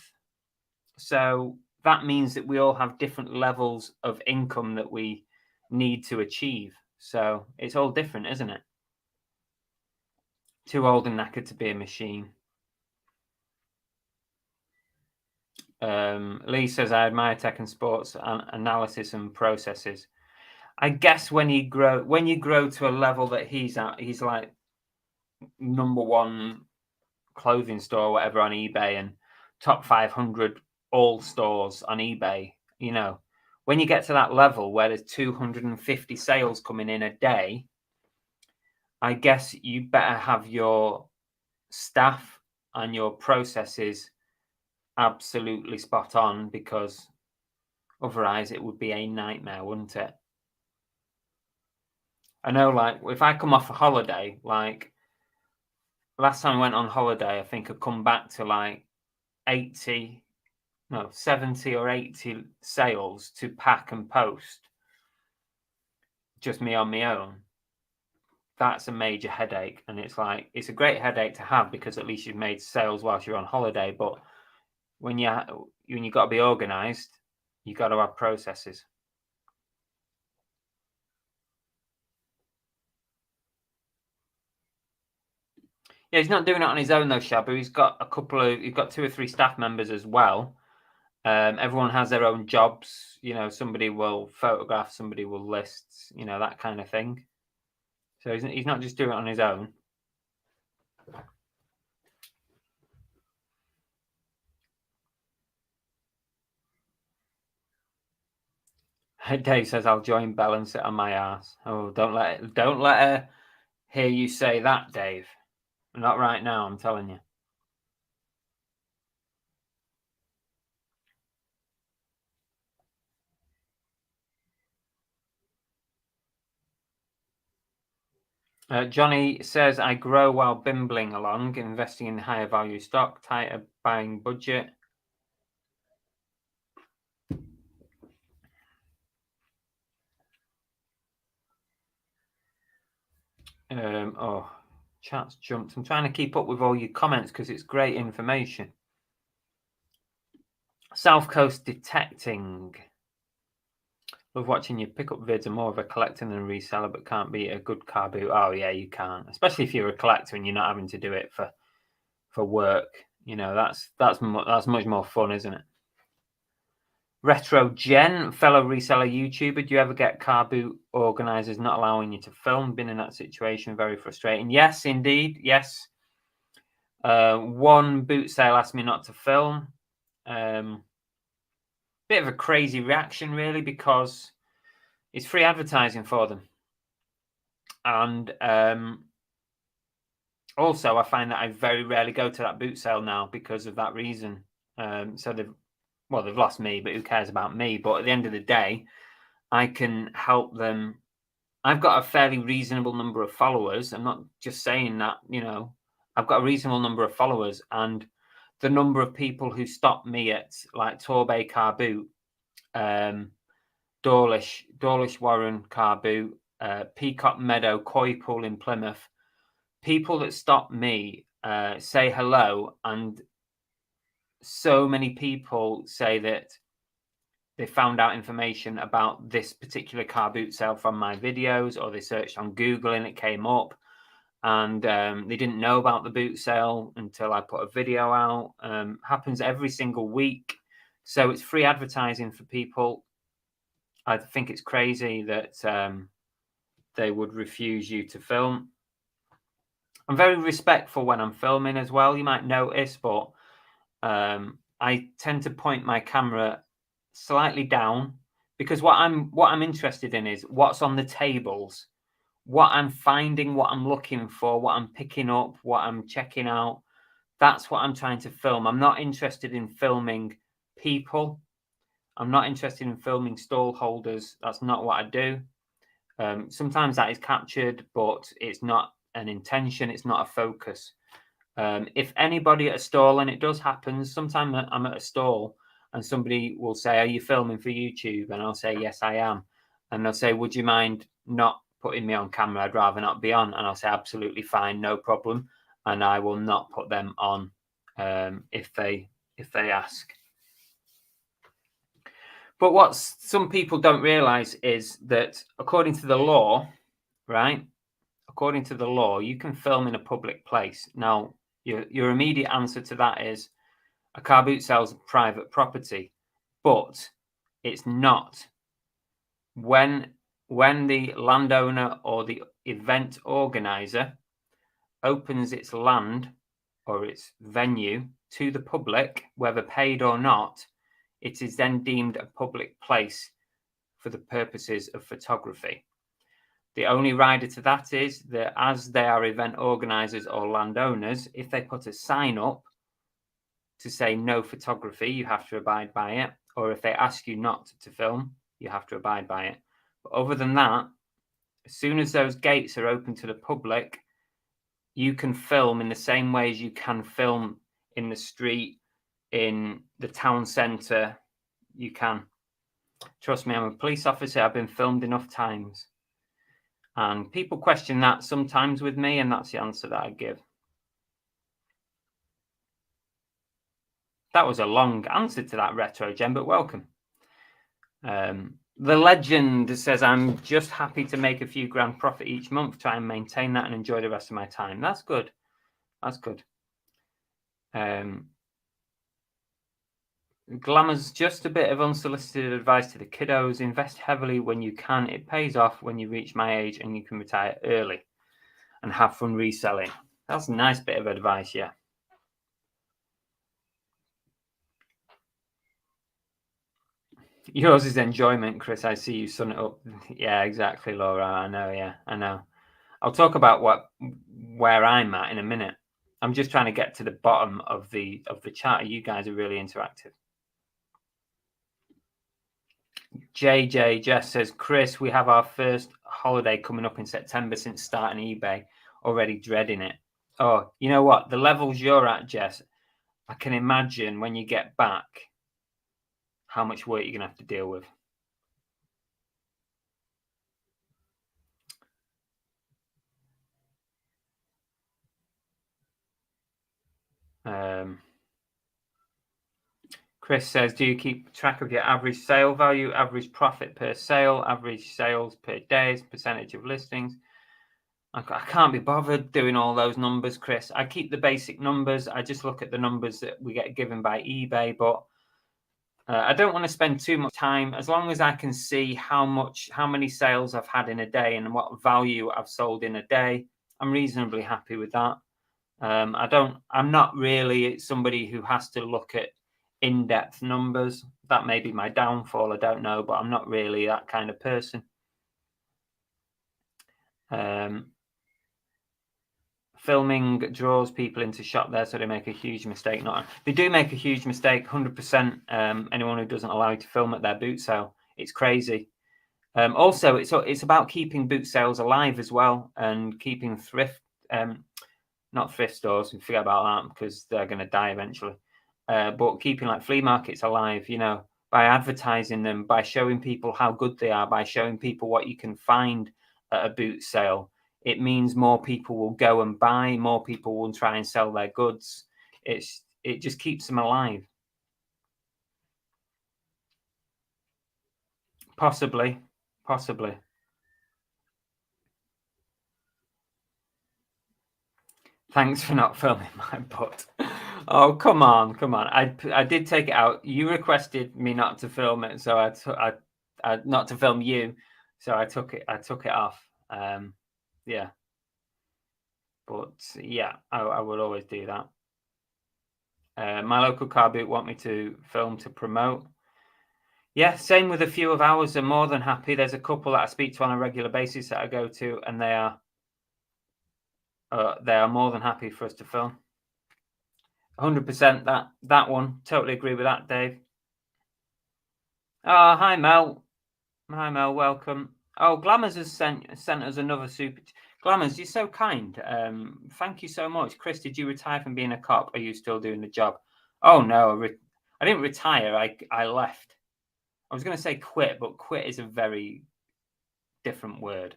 So that means that we all have different levels of income that we need to achieve. So it's all different, isn't it? Too old and knackered to be a machine. Lee says, I admire Tech and Sports analysis and processes. I guess when you grow to a level that he's at, he's like number one clothing store or whatever on eBay and top 500 all stores on eBay. When you get to that level where there's 250 sales coming in a day, I guess you better have your staff and your processes absolutely spot on, because otherwise it would be a nightmare, wouldn't it? I know, like, if I come off a holiday, like last time I went on holiday, I think I come back to like 70 or 80 sales to pack and post, just me on my own. That's a major headache, and it's a great headache to have because at least you've made sales whilst you're on holiday. But when you got to be organized, you got to have processes. Yeah, he's not doing it on his own though, Shabu. He's got two or three staff members as well. Everyone has their own jobs. Somebody will photograph, somebody will list, that kind of thing. So he's not just doing it on his own. Dave says I'll join Belle and sit on my ass. Oh, don't let her hear you say that, Dave. Not right now, I'm telling you. Johnny says I grow while bimbling along, investing in higher value stock, tighter buying budget. Oh, chat's jumped. I'm trying to keep up with all your comments because it's great information. South Coast Detecting. Love watching you pick up vids. I'm more of a collector than a reseller, but can't beat a good car boot. Oh yeah, you can't. Especially if you're a collector and you're not having to do it for work. You know, that's much more fun, isn't it? Retro Gen, fellow reseller YouTuber, do you ever get car boot organizers not allowing you to film? Been in that situation, very frustrating. Yes, indeed. Yes. One boot sale asked me not to film. Bit of a crazy reaction, really, because it's free advertising for them. And also, I find that I very rarely go to that boot sale now because of that reason. So they've lost me, but who cares about me? But at the end of the day, I can help them. I've got a fairly reasonable number of followers. I'm not just saying that, you know, I've got a reasonable number of followers, and the number of people who stop me at like Torbay Car Boot, Dawlish Warren Car Boot, Peacock Meadow Koi Pool in Plymouth, people that stop me say hello, and so many people say that they found out information about this particular car boot sale from my videos, or they searched on Google and it came up, and they didn't know about the boot sale until I put a video out. Happens every single week. So it's free advertising for people. I think it's crazy that they would refuse you to film. I'm very respectful when I'm filming as well. You might notice, but I tend to point my camera slightly down, because what I'm interested in is what's on the tables, what I'm finding, what I'm looking for, what I'm picking up, what I'm checking out. That's what I'm trying to film. I'm not interested in filming people. I'm not interested in filming stall holders. That's not what I do. Sometimes that is captured, but it's not an intention. It's not a focus. If anybody at a stall, and it does happen, sometimes I'm at a stall and somebody will say, are you filming for YouTube? And I'll say, yes, I am. And they'll say, would you mind not putting me on camera? I'd rather not be on. And I'll say, absolutely fine, no problem. And I will not put them on if they ask. But what some people don't realize is that according to the law, right? According to the law, you can film in a public place. Now, your immediate answer to that is a car boot sale is private property, but it's not. When the landowner or the event organizer opens its land or its venue to the public, whether paid or not, it is then deemed a public place for the purposes of photography. The only rider to that is that as they are event organisers or landowners, if they put a sign up to say no photography, you have to abide by it. Or if they ask you not to film, you have to abide by it. But other than that, as soon as those gates are open to the public, you can film in the same way as you can film in the street, in the town centre. You can. Trust me, I'm a police officer. I've been filmed enough times. And people question that sometimes with me, and that's the answer that I give. That was a long answer to that, Retro Gen, but welcome. The Legend says, I'm just happy to make a few grand profit each month, try and maintain that and enjoy the rest of my time. That's good. That's good. Glamour's just a bit of unsolicited advice to the kiddos. Invest heavily when you can. It pays off when you reach my age and you can retire early and have fun reselling. That's a nice bit of advice, yeah. Yours is enjoyment, Chris. I see you sum it up. Yeah, exactly, Laura. I know. Yeah, I know. I'll talk about where I'm at in a minute. I'm just trying to get to the bottom of the chat. You guys are really interactive. JJ Jess says, Chris, we have our first holiday coming up in September since starting eBay. Already dreading it. Oh, you know what? The levels you're at, Jess, I can imagine when you get back how much work you're going to have to deal with. Chris says, do you keep track of your average sale value, average profit per sale, average sales per day, percentage of listings? I can't be bothered doing all those numbers, Chris. I keep the basic numbers. I just look at the numbers that we get given by eBay, but I don't want to spend too much time. As long as I can see how many sales I've had in a day and what value I've sold in a day, I'm reasonably happy with that. I'm not really somebody who has to look at in-depth numbers. That may be my downfall, I don't know, but I'm not really that kind of person. Filming draws people into shop there, so they make a huge mistake. They do make a huge mistake, 100%. Anyone who doesn't allow you to film at their boot sale, it's crazy. Also, it's about keeping boot sales alive as well, and keeping not thrift stores, we forget about that because they're going to die eventually. But keeping like flea markets alive, by advertising them, by showing people how good they are, by showing people what you can find at a boot sale. It means more people will go and buy, more people will try and sell their goods. It just keeps them alive. Possibly. Thanks for not filming my butt. Oh, come on. I did take it out. You requested me not to film it, so I not to film you, so I took it off. Yeah. But yeah, I would always do that. My local car boot want me to film to promote. Yeah, same with a few of ours. They're more than happy. There's a couple that I speak to on a regular basis that I go to, and they are more than happy for us to film. 100%. That one. Totally agree with that, Dave. Oh, hi Mel. Welcome. Oh, Glamours has sent us another super. Glamours, you're so kind. Thank you so much. Chris, did you retire from being a cop? Are you still doing the job? Oh no, I didn't retire. I left. I was going to say quit, but quit is a very different word.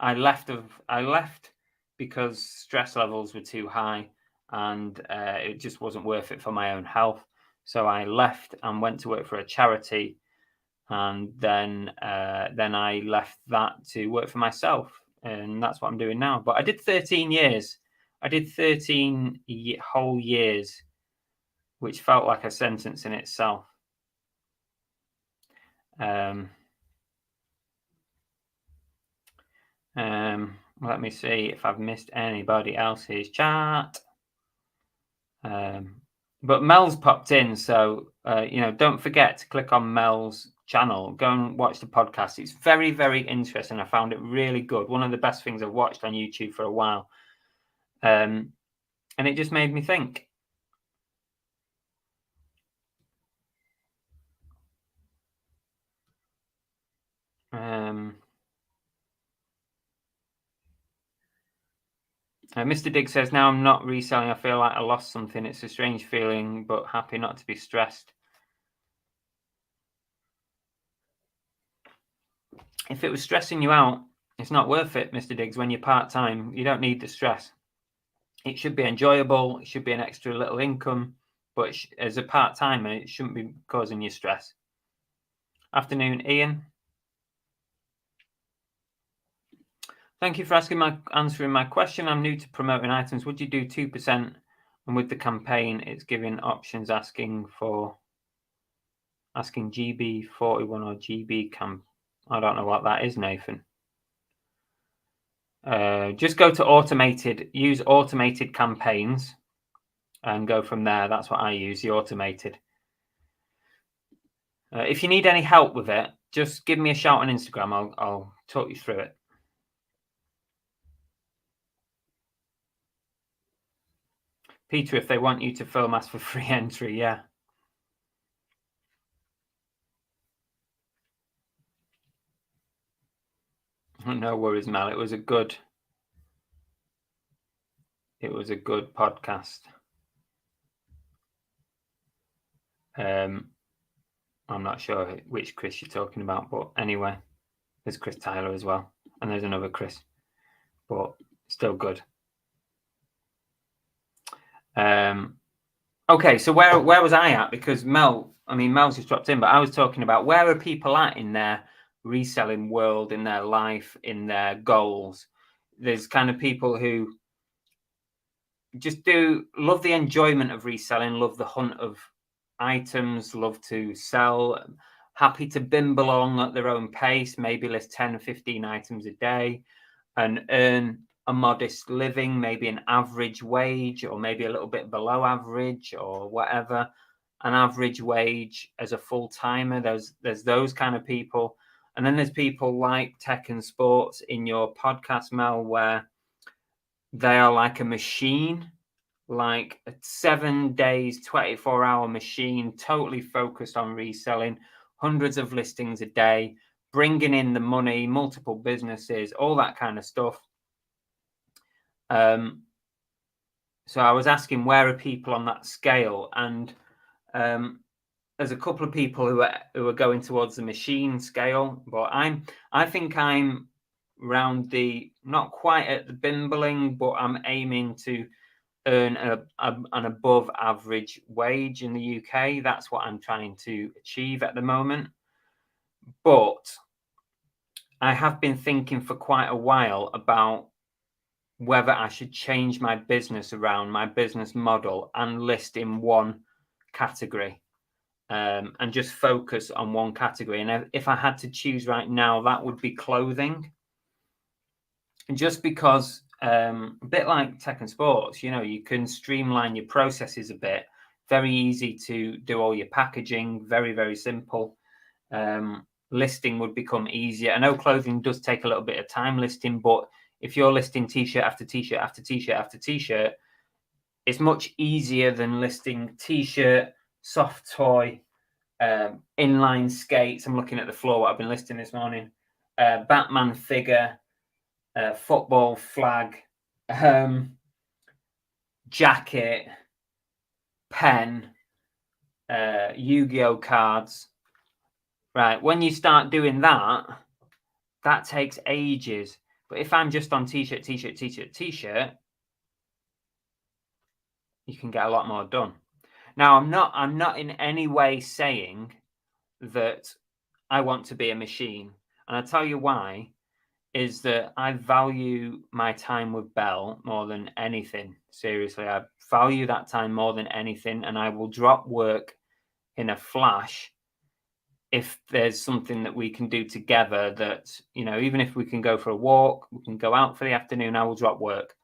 I left because stress levels were too high, and it just wasn't worth it for my own health. So I left and went to work for a charity. And then I left that to work for myself, and that's what I'm doing now. But I did 13 years. I did 13 whole years, which felt like a sentence in itself. Let me see if I've missed anybody else's chat. But Mel's popped in, so don't forget to click on Mel's channel. Go and watch the podcast. It's very, very interesting. I found it really good. One of the best things I've watched on YouTube for a while. And it just made me think. Mr. Digg says, now I'm not reselling. I feel like I lost something. It's a strange feeling, but happy not to be stressed. If it was stressing you out, it's not worth it, Mr. Diggs. When you're part-time, you don't need the stress. It should be enjoyable. It should be an extra little income. But as a part-timer, it shouldn't be causing you stress. Afternoon, Ian. Thank you for answering my question. I'm new to promoting items. Would you do 2%? And with the campaign, it's giving options asking GB41 or GB camp. I don't know what that is, Nathan. Just go to automated. Use automated campaigns and go from there. That's what I use, the automated. If you need any help with it, just give me a shout on Instagram. I'll talk you through it. Peter, if they want you to film, ask for free entry. Yeah. No worries, Mel. It was a good podcast. I'm not sure which Chris you're talking about, but anyway, there's Chris Tyler as well, and there's another Chris, but still good. Okay, so where was I at? Because Mel's just dropped in, but I was talking about where are people at in their reselling world, in their life, in their goals. There's kind of people who just love the enjoyment of reselling, love the hunt of items, love to sell, happy to bimble along at their own pace, maybe list 10 or 15 items a day and earn a modest living, maybe an average wage or maybe a little bit below average or whatever, an average wage as a full-timer. There's those kind of people. And then there's people like Tech and Sports in your podcast, Mel, where they are like a machine, like a 7 days, 24-hour machine, totally focused on reselling, hundreds of listings a day, bringing in the money, multiple businesses, all that kind of stuff. So I was asking, where are people on that scale? And there's a couple of people who are going towards the machine scale, but I think I'm around not quite at the bimbling, but I'm aiming to earn an above average wage in the UK. That's what I'm trying to achieve at the moment. But I have been thinking for quite a while about whether I should change my business around, my business model, and list in one category, and just focus on one category. And if I had to choose right now, that would be clothing. And just because, a bit like Tech and Sports, you can streamline your processes a bit. Very easy to do all your packaging, very, very simple. Listing would become easier. I know clothing does take a little bit of time listing, but if you're listing t-shirt after t-shirt after t-shirt after t-shirt, it's much easier than listing t-shirt, soft toy, inline skates. I'm looking at the floor, what I've been listing this morning. Batman figure, football flag, jacket, pen, Yu-Gi-Oh cards. Right, when you start doing that takes ages. But if I'm just on t-shirt, t-shirt, t-shirt, t-shirt, you can get a lot more done. Now, I'm not in any way saying that I want to be a machine. And I'll tell you why, is that I value my time with Belle more than anything. Seriously, I value that time more than anything. And I will drop work in a flash if there's something that we can do together that, even if we can go for a walk, we can go out for the afternoon, I will drop work.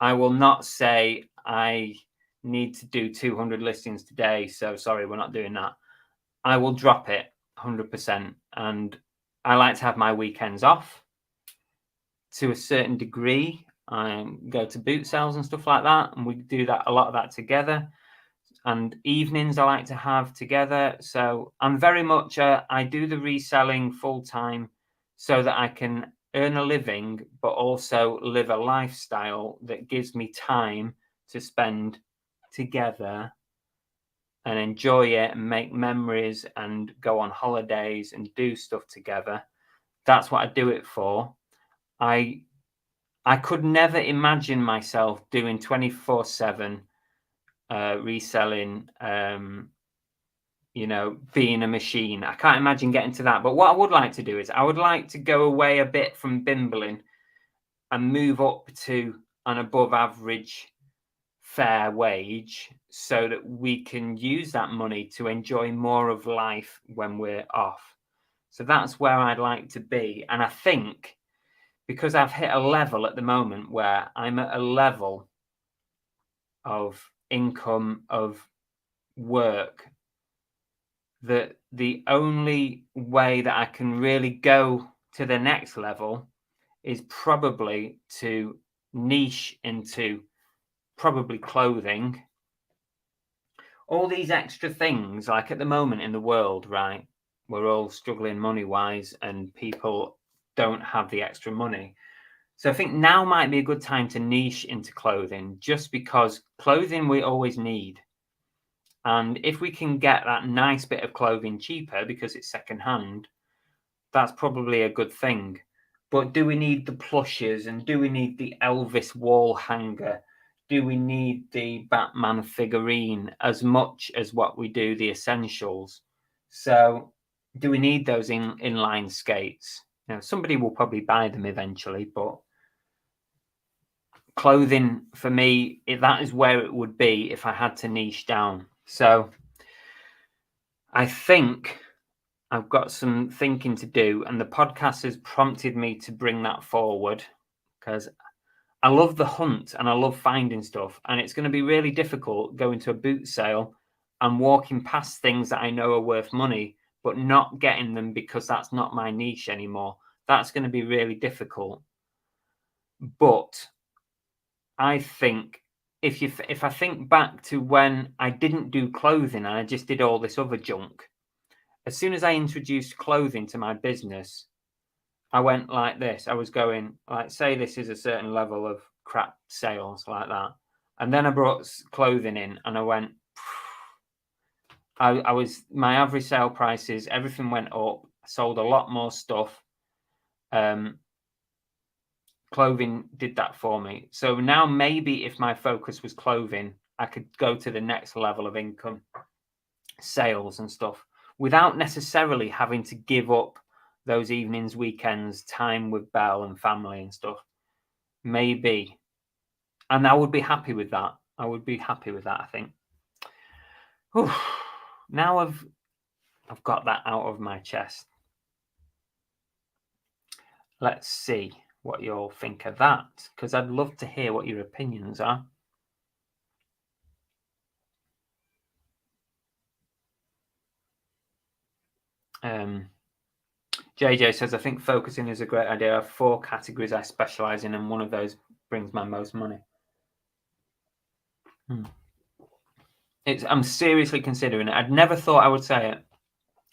I will not say I need to do 200 listings today, so sorry, we're not doing that. I will drop it 100%. And I like to have my weekends off to a certain degree. I go to boot sales and stuff like that, and we do a lot of that together. And evenings I like to have together. So I'm very much I do the reselling full time so that I can earn a living, but also live a lifestyle that gives me time to spend together and enjoy it and make memories and go on holidays and do stuff together. That's what I do it for. I could never imagine myself doing 24/7 reselling, being a machine. I can't imagine getting to that. But what I would like to do is I would like to go away a bit from bimbling and move up to an above average fair wage so that we can use that money to enjoy more of life when we're off. So that's where I'd like to be. And I think because I've hit a level at the moment where I'm at a level of income, of work, that the only way that I can really go to the next level is probably to niche into probably clothing. All these extra things, like at the moment in the world, right? We're all struggling money-wise and people don't have the extra money. So I think now might be a good time to niche into clothing, just because clothing we always need. And if we can get that nice bit of clothing cheaper because it's secondhand, that's probably a good thing. But do we need the plushes, and do we need the Elvis wall hanger? Do we need the Batman figurine as much as what we do the essentials? So do we need those inline skates? You know, somebody will probably buy them eventually, but clothing for me, that is where it would be if I had to niche down. So I think I've got some thinking to do, and the podcast has prompted me to bring that forward because I love the hunt and I love finding stuff, and it's going to be really difficult going to a boot sale and walking past things that I know are worth money, but not getting them because that's not my niche anymore. That's going to be really difficult. But I think if I think back to when I didn't do clothing and I just did all this other junk, as soon as I introduced clothing to my business, I went like this. I was going, like, say this is a certain level of crap sales like that. And then I brought clothing in and I went, I was, my average sale prices, everything went up. I sold a lot more stuff. Clothing did that for me. So now maybe if my focus was clothing, I could go to the next level of income, sales and stuff, without necessarily having to give up those evenings, weekends, time with Belle and family and stuff. Maybe. And I would be happy with that. I would be happy with that, I think. Whew. Now I've got that out of my chest. Let's see what you all think of that, because I'd love to hear what your opinions are. JJ says, I think focusing is a great idea. I have 4 categories I specialize in, and one of those brings my most money. I'm seriously considering it. I'd never thought I would say it.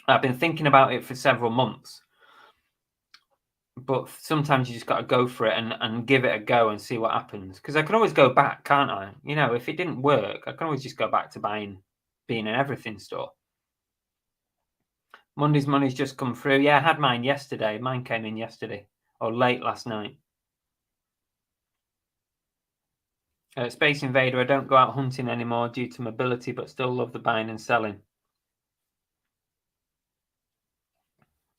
I've been thinking about it for several months. But sometimes you just got to go for it and give it a go and see what happens. Because I can always go back, can't I? You know, if it didn't work, I can always just go back to being an everything store. Monday's money's just come through. Yeah, I had mine yesterday. Mine came in yesterday or late last night. Space Invader, I don't go out hunting anymore due to mobility, but still love the buying and selling.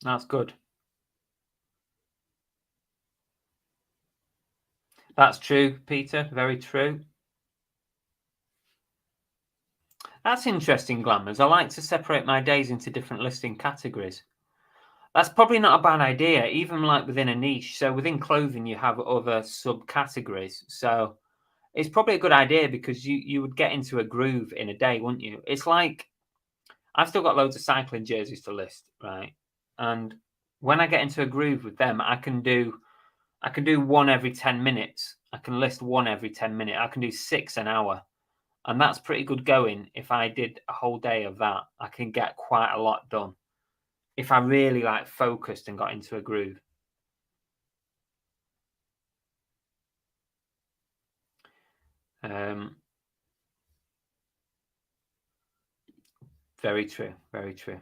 That's good. That's true, Peter. Very true. That's interesting, Glamours. I like to separate my days into different listing categories. That's probably not a bad idea, even like within a niche. So within clothing, you have other subcategories. So it's probably a good idea because you would get into a groove in a day, wouldn't you? It's like I've still got loads of cycling jerseys to list, right? And when I get into a groove with them, I can do one every 10 minutes. I can list one every 10 minutes. I can do 6 an hour. And that's pretty good going. If I did a whole day of that, I can get quite a lot done. If I really like focused and got into a groove. Very true. Very true.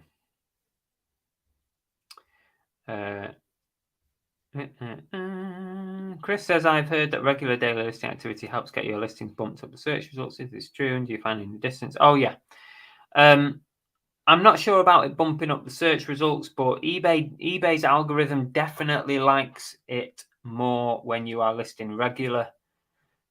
Chris says, I've heard that regular daily listing activity helps get your listings bumped up the search results. Is this true? And do you find any distance? Oh, yeah. I'm not sure about it bumping up the search results, but eBay's algorithm definitely likes it more when you are listing regular.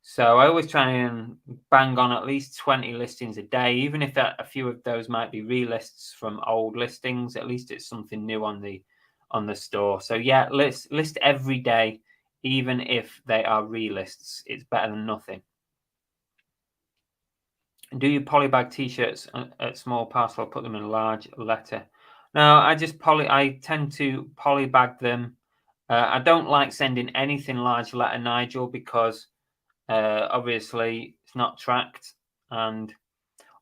So I always try and bang on at least 20 listings a day, even if a few of those might be relists from old listings. At least it's something new on the store. So yeah, list every day, even if they are relists. It's better than nothing. Do you polybag t-shirts at small parcel or put them in a large letter? No, I tend to polybag them. I don't like sending anything large letter, Nigel, because obviously it's not tracked, and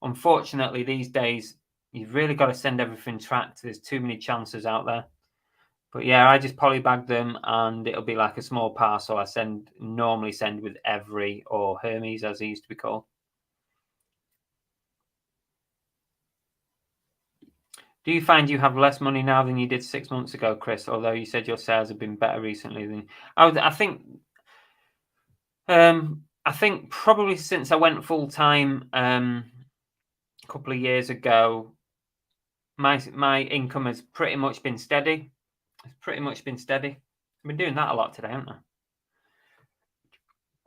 unfortunately these days you've really got to send everything tracked. There's too many chances out there. But yeah, I just polybag them, and it'll be like a small parcel. I normally send with Every or Hermes, as he used to be called. Do you find you have less money now than you did 6 months ago, Chris? Although you said your sales have been better recently than I think probably since I went full time a couple of years ago, my income has pretty much been steady. It's pretty much been steady. I've been doing that a lot today, haven't I?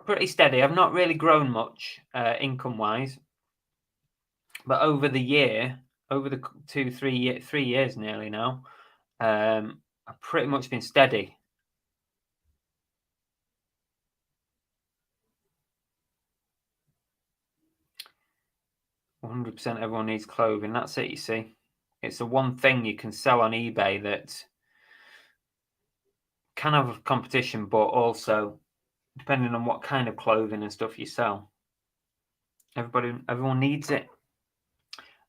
Pretty steady. I've not really grown much income wise, but over the three years nearly now, I've pretty much been steady. 100% everyone needs clothing. That's it, you see. It's the one thing you can sell on eBay that can have competition, but also, depending on what kind of clothing and stuff you sell, everyone needs it.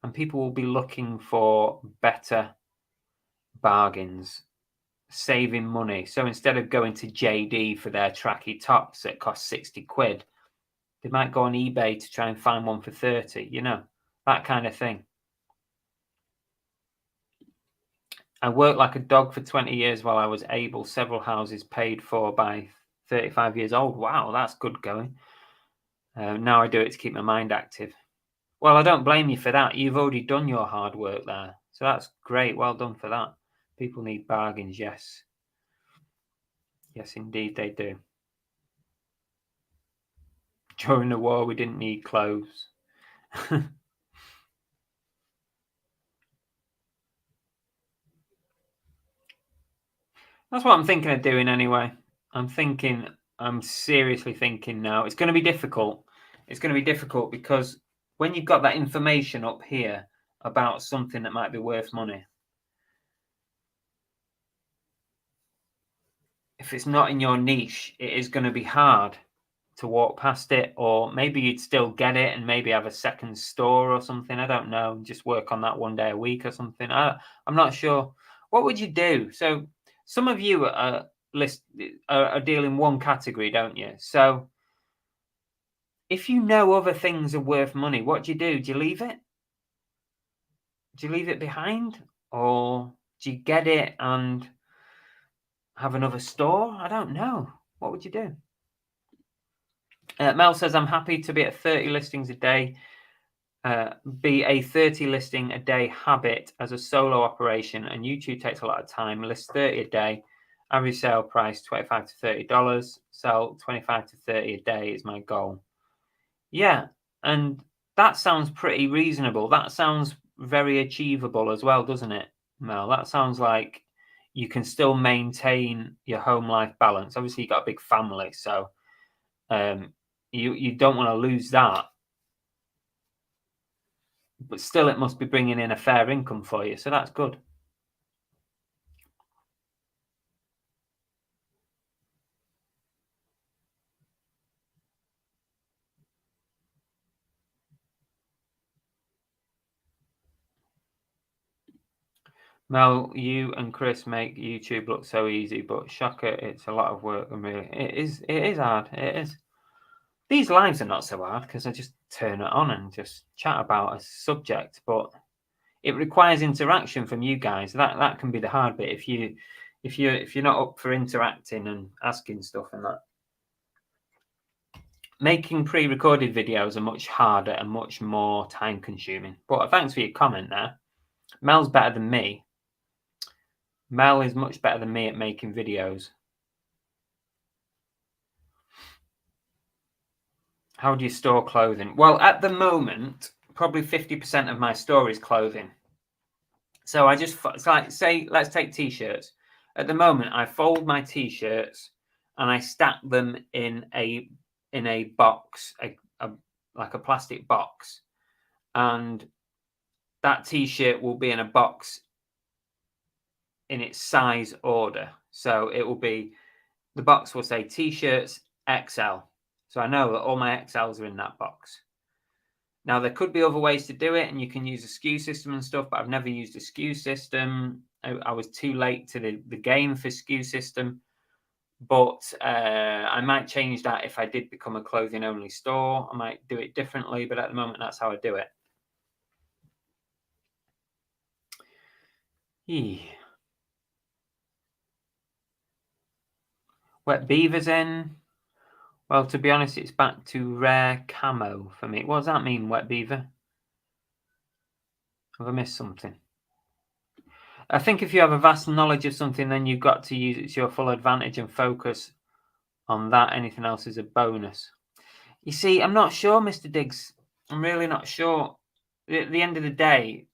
And people will be looking for better bargains, saving money. So instead of going to JD for their tracky tops that cost 60 quid, they might go on eBay to try and find one for 30, that kind of thing. I worked like a dog for 20 years while I was able. Several houses paid for by 35 years old. Wow, that's good going. Now I do it to keep my mind active. Well, I don't blame you for that. You've already done your hard work there. So that's great. Well done for that. People need bargains, yes. Yes, indeed they do. During the war, we didn't need clothes. That's what I'm thinking of doing anyway. I'm seriously thinking now. It's going to be difficult. It's going to be difficult because when you've got that information up here about something that might be worth money, if it's not in your niche, it is going to be hard to walk past it, or maybe you'd still get it and maybe have a second store or something. I don't know. Just work on that one day a week or something. I'm not sure. What would you do? So some of you are deal in one category, don't you? So if you know other things are worth money, what do? Do you leave it? Do you leave it behind, or do you get it and have another store? I don't know. What would you do? Mel says, I'm happy to be at 30 listings a day. Be a 30 listing a day habit as a solo operation, and YouTube takes a lot of time. List 30 a day, average sale price $25 to $30. Sell 25 to 30 a day is my goal. Yeah, and that sounds pretty reasonable. That sounds very achievable as well, doesn't it, Mel? That sounds like you can still maintain your home life balance. Obviously, you've got a big family, so you don't want to lose that. But still, it must be bringing in a fair income for you, so that's good. Mel, you and Chris make YouTube look so easy, but shocker, it's a lot of work, and really, it is hard. It is. These lives are not so hard because I just turn it on and just chat about a subject, but it requires interaction from you guys. That can be the hard bit if you're not up for interacting and asking stuff and that. Making pre-recorded videos are much harder and much more time-consuming. But thanks for your comment there. Mel's better than me. Mel is much better than me at making videos. How do you store clothing? Well, at the moment, probably 50% of my store is clothing. So it's like, say, let's take t-shirts. At the moment, I fold my t-shirts and I stack them in a box, like a plastic box. and that t-shirt will be in a box in its size order. So it will be, the box will say t-shirts XL. So I know that all my XLs are in that box. Now, there could be other ways to do it, and you can use a SKU system and stuff, but I've never used a SKU system. I was too late to the game for SKU system, but I might change that if I did become a clothing-only store. I might do it differently, but at the moment, that's how I do it. Wet beavers in. Well, to be honest, it's back to rare camo for me. What does that mean, wet beaver? Have I missed something? I think if you have a vast knowledge of something, then you've got to use it to your full advantage and focus on that. Anything else is a bonus. You see, I'm not sure, Mr. Diggs. I'm really not sure. At the end of the day,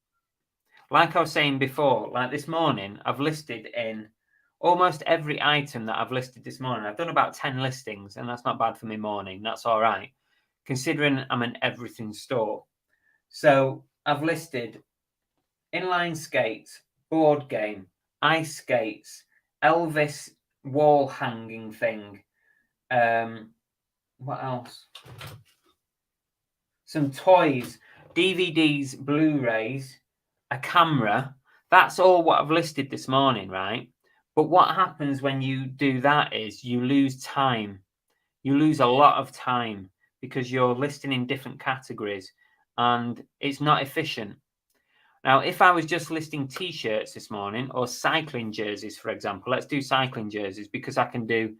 like I was saying before, like this morning, I've listed in almost every item that I've listed this morning. I've done about 10 listings, and that's not bad for me morning. That's all right, considering I'm an everything store. So I've listed inline skates, board game, ice skates, Elvis wall hanging thing. What else? Some toys, DVDs, Blu-rays, a camera. That's all what I've listed this morning, right? But what happens when you do that is you lose time. You lose a lot of time because you're listing in different categories and it's not efficient. Now, if I was just listing t-shirts this morning or cycling jerseys, for example, let's do cycling jerseys because I can do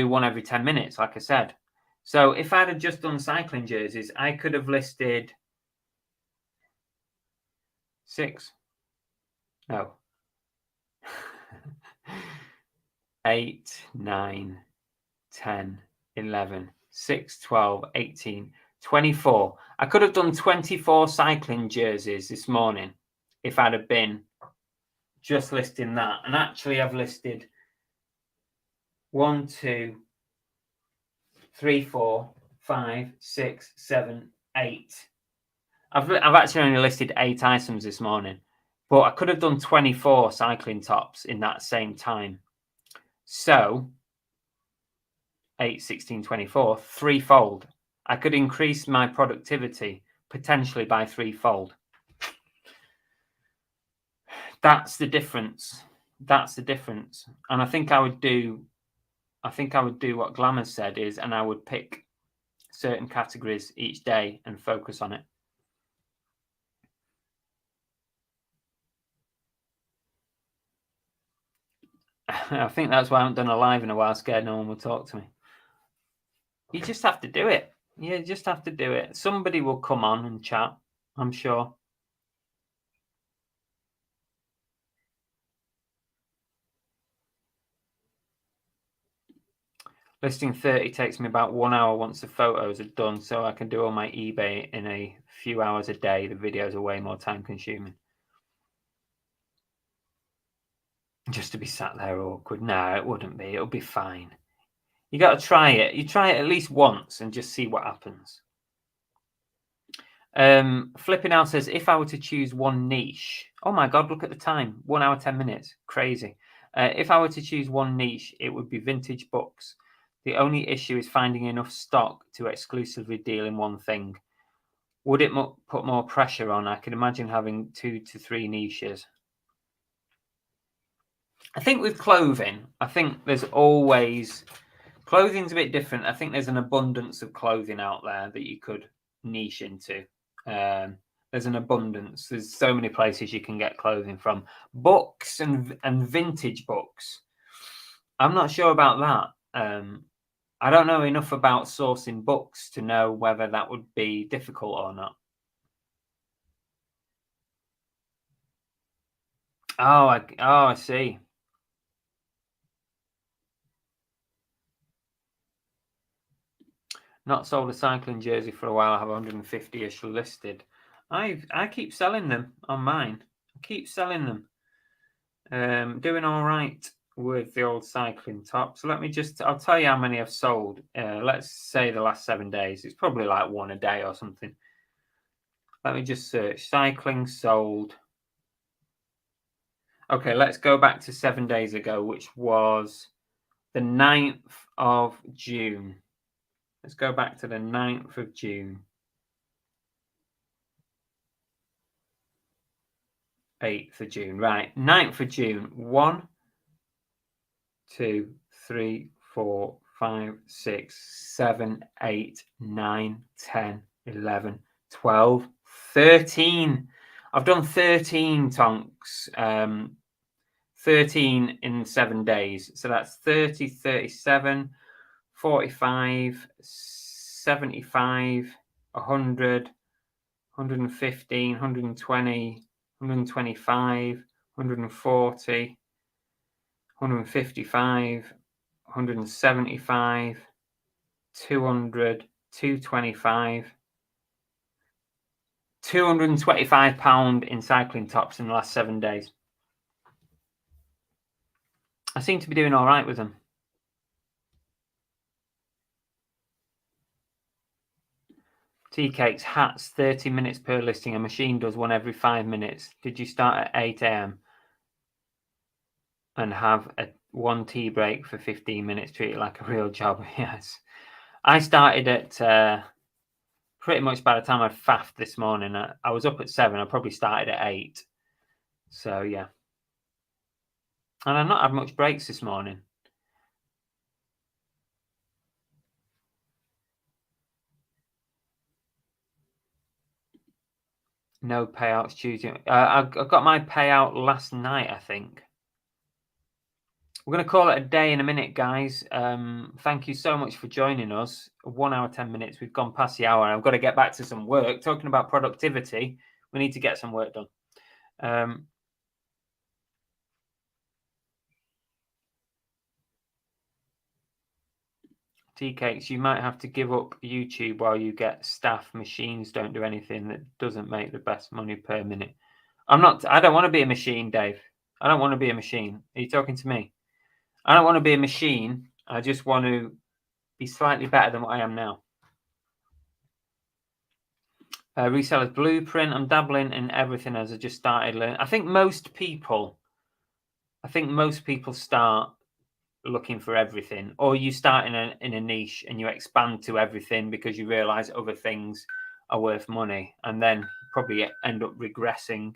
one every 10 minutes, like I said. So if I'd have just done cycling jerseys, I could have listed 8, 9, 10, 11, 6, 12, 18, 24. I could have done 24 cycling jerseys this morning if I'd have been just listing that. And actually, I've listed 1, 2, 3, 4, 5, 6, 7, 8. I've actually only listed 8 items this morning, but I could have done 24 cycling tops in that same time. So 8, 16, 24, threefold. I could increase my productivity potentially by threefold. That's the difference. That's the difference. And I think I would do what Glamour said is, and I would pick certain categories each day and focus on it. I think that's why I haven't done a live in a while, scared no one will talk to me. You just have to do it. You just have to do it. Somebody will come on and chat, I'm sure. Listing 30 takes me about 1 hour once the photos are done, so I can do all my eBay in a few hours a day. The videos are way more time consuming. Just to be sat there awkward. No, it wouldn't be. It'll be fine. You got to try it. You try it at least once and just see what happens. Flipping out says, if I were to choose one niche, oh my God, look at the time, 1 hour, 10 minutes, crazy. If I were to choose one niche, it would be vintage books. The only issue is finding enough stock to exclusively deal in one thing. Would it put more pressure on? I can imagine having 2 to 3 niches. I think with clothing, I think there's always, clothing's a bit different. I think there's an abundance of clothing out there that you could niche into. There's an abundance. There's so many places you can get clothing from. Books and vintage books. I'm not sure about that. I don't know enough about sourcing books to know whether that would be difficult or not. Oh, I see. Not sold a cycling jersey for a while. I have 150-ish listed. I keep selling them on mine. I keep selling them. Doing all right with the old cycling top. So I'll tell you how many I've sold. Let's say the last 7 days. It's probably like one a day or something. Let me just search. Cycling sold. Okay, let's go back to 7 days ago, which was the 9th of June. Let's go back to the 9th of June. 8th of June. Right, 9th of June. 1, 2, 3, 4, 5, 6, 7, 8, 9, 10, 11, 12, 13. I've done 13 tonks. 13 in 7 days. So that's 30, 37, 45, 75, 100, 115, 120, 125, 140, 155, 175, 200, 225, £225 in cycling tops in the last 7 days. I seem to be doing all right with them. Tea cakes, hats, 30 minutes per listing. A machine does one every 5 minutes. Did you start at 8 a.m. and have one tea break for 15 minutes? Treat it like a real job. Yes. I started at pretty much by the time I faffed this morning. I was up at 7. I probably started at 8. So, yeah. And I've not had much breaks this morning. No payouts Tuesday. I got my payout last night, I think. We're going to call it a day in a minute, guys. Thank you so much for joining us. 1 hour, 10 minutes. We've gone past the hour. I've got to get back to some work. Talking about productivity, we need to get some work done. Tea cakes, you might have to give up YouTube while you get staff. Machines don't do anything that doesn't make the best money per minute. I don't want to be a machine, Dave. I don't want to be a machine. Are you talking to me? I don't want to be a machine. I just want to be slightly better than what I am now. Reseller's blueprint. I'm dabbling in everything as I just started learning. I think most people start looking for everything, or you start in a niche and you expand to everything because you realize other things are worth money, and then you probably end up regressing.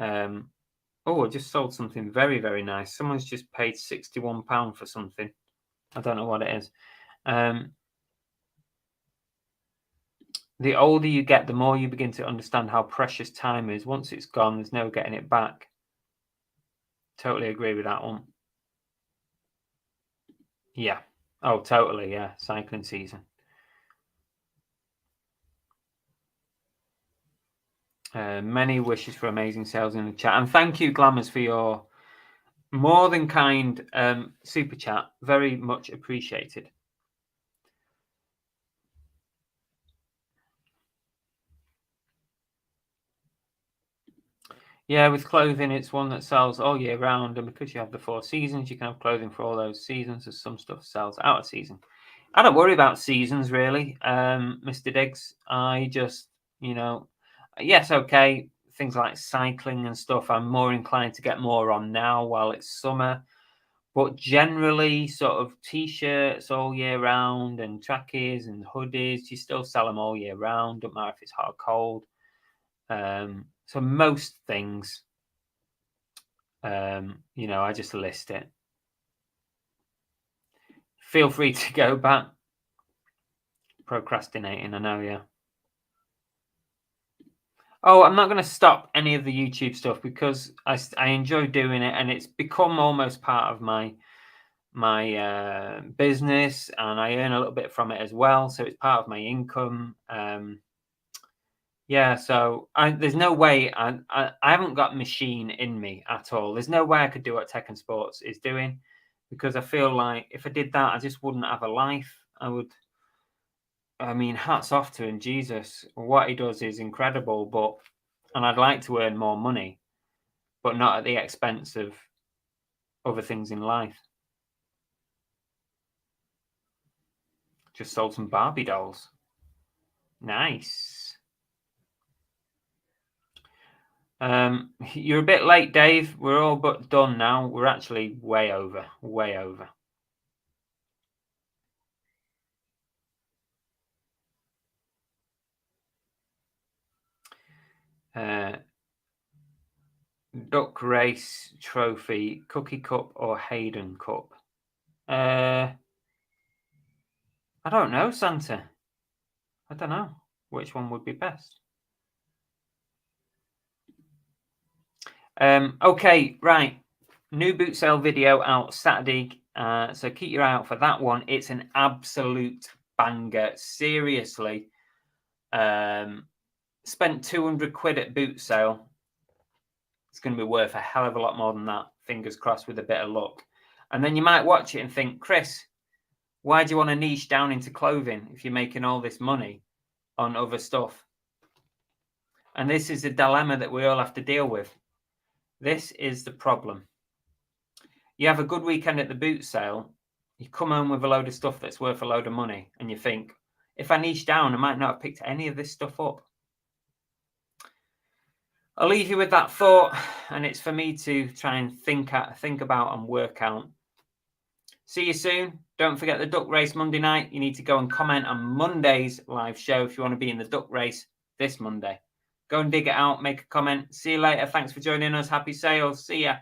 Oh, I just sold something very, very nice. Someone's just paid £61 for something. I don't know what it is. The older you get, the more you begin to understand how precious time is. Once it's gone, there's no getting it back. Totally agree with that one. Yeah. Oh, totally. Yeah. Cycling season. Many wishes for amazing sales in the chat. And thank you, Glamours, for your more than kind super chat. Very much appreciated. Yeah, with clothing, it's one that sells all year round. And because you have the 4 seasons, you can have clothing for all those seasons. As some stuff sells out of season. I don't worry about seasons, really, Mr. Diggs. I just, yes, okay, things like cycling and stuff, I'm more inclined to get more on now while it's summer. But generally, sort of T-shirts all year round and trackies and hoodies, you still sell them all year round. Don't matter if it's hot or cold. So most things, I just list it. Feel free to go back. Procrastinating, I know, yeah. Oh, I'm not going to stop any of the YouTube stuff because I enjoy doing it, and it's become almost part of my business, and I earn a little bit from it as well. So it's part of my income. Yeah, so there's no way I haven't got machine in me at all. There's no way I could do what Tech and Sports is doing, because I feel like if I did that, I just wouldn't have a life. I mean, hats off to him, Jesus. What he does is incredible, and I'd like to earn more money, but not at the expense of other things in life. Just sold some Barbie dolls. Nice. You're a bit late, Dave. We're all but done now. We're actually way over. Way over. Duck Race Trophy, Cookie Cup or Hayden Cup? I don't know, Santa. I don't know which one would be best. Okay, right. New boot sale video out Saturday. So keep your eye out for that one. It's an absolute banger. Seriously. Spent 200 quid at boot sale. It's going to be worth a hell of a lot more than that. Fingers crossed with a bit of luck. And then you might watch it and think, Chris, why do you want to niche down into clothing if you're making all this money on other stuff? And this is a dilemma that we all have to deal with. This is the problem. You have a good weekend at the boot sale. You come home with a load of stuff that's worth a load of money. And you think, if I niche down, I might not have picked any of this stuff up. I'll leave you with that thought, and it's for me to try and think about and work out. See you soon. Don't forget the duck race Monday night. You need to go and comment on Monday's live show if you want to be in the duck race this Monday. Go and dig it out, make a comment. See you later. Thanks for joining us. Happy sales. See ya.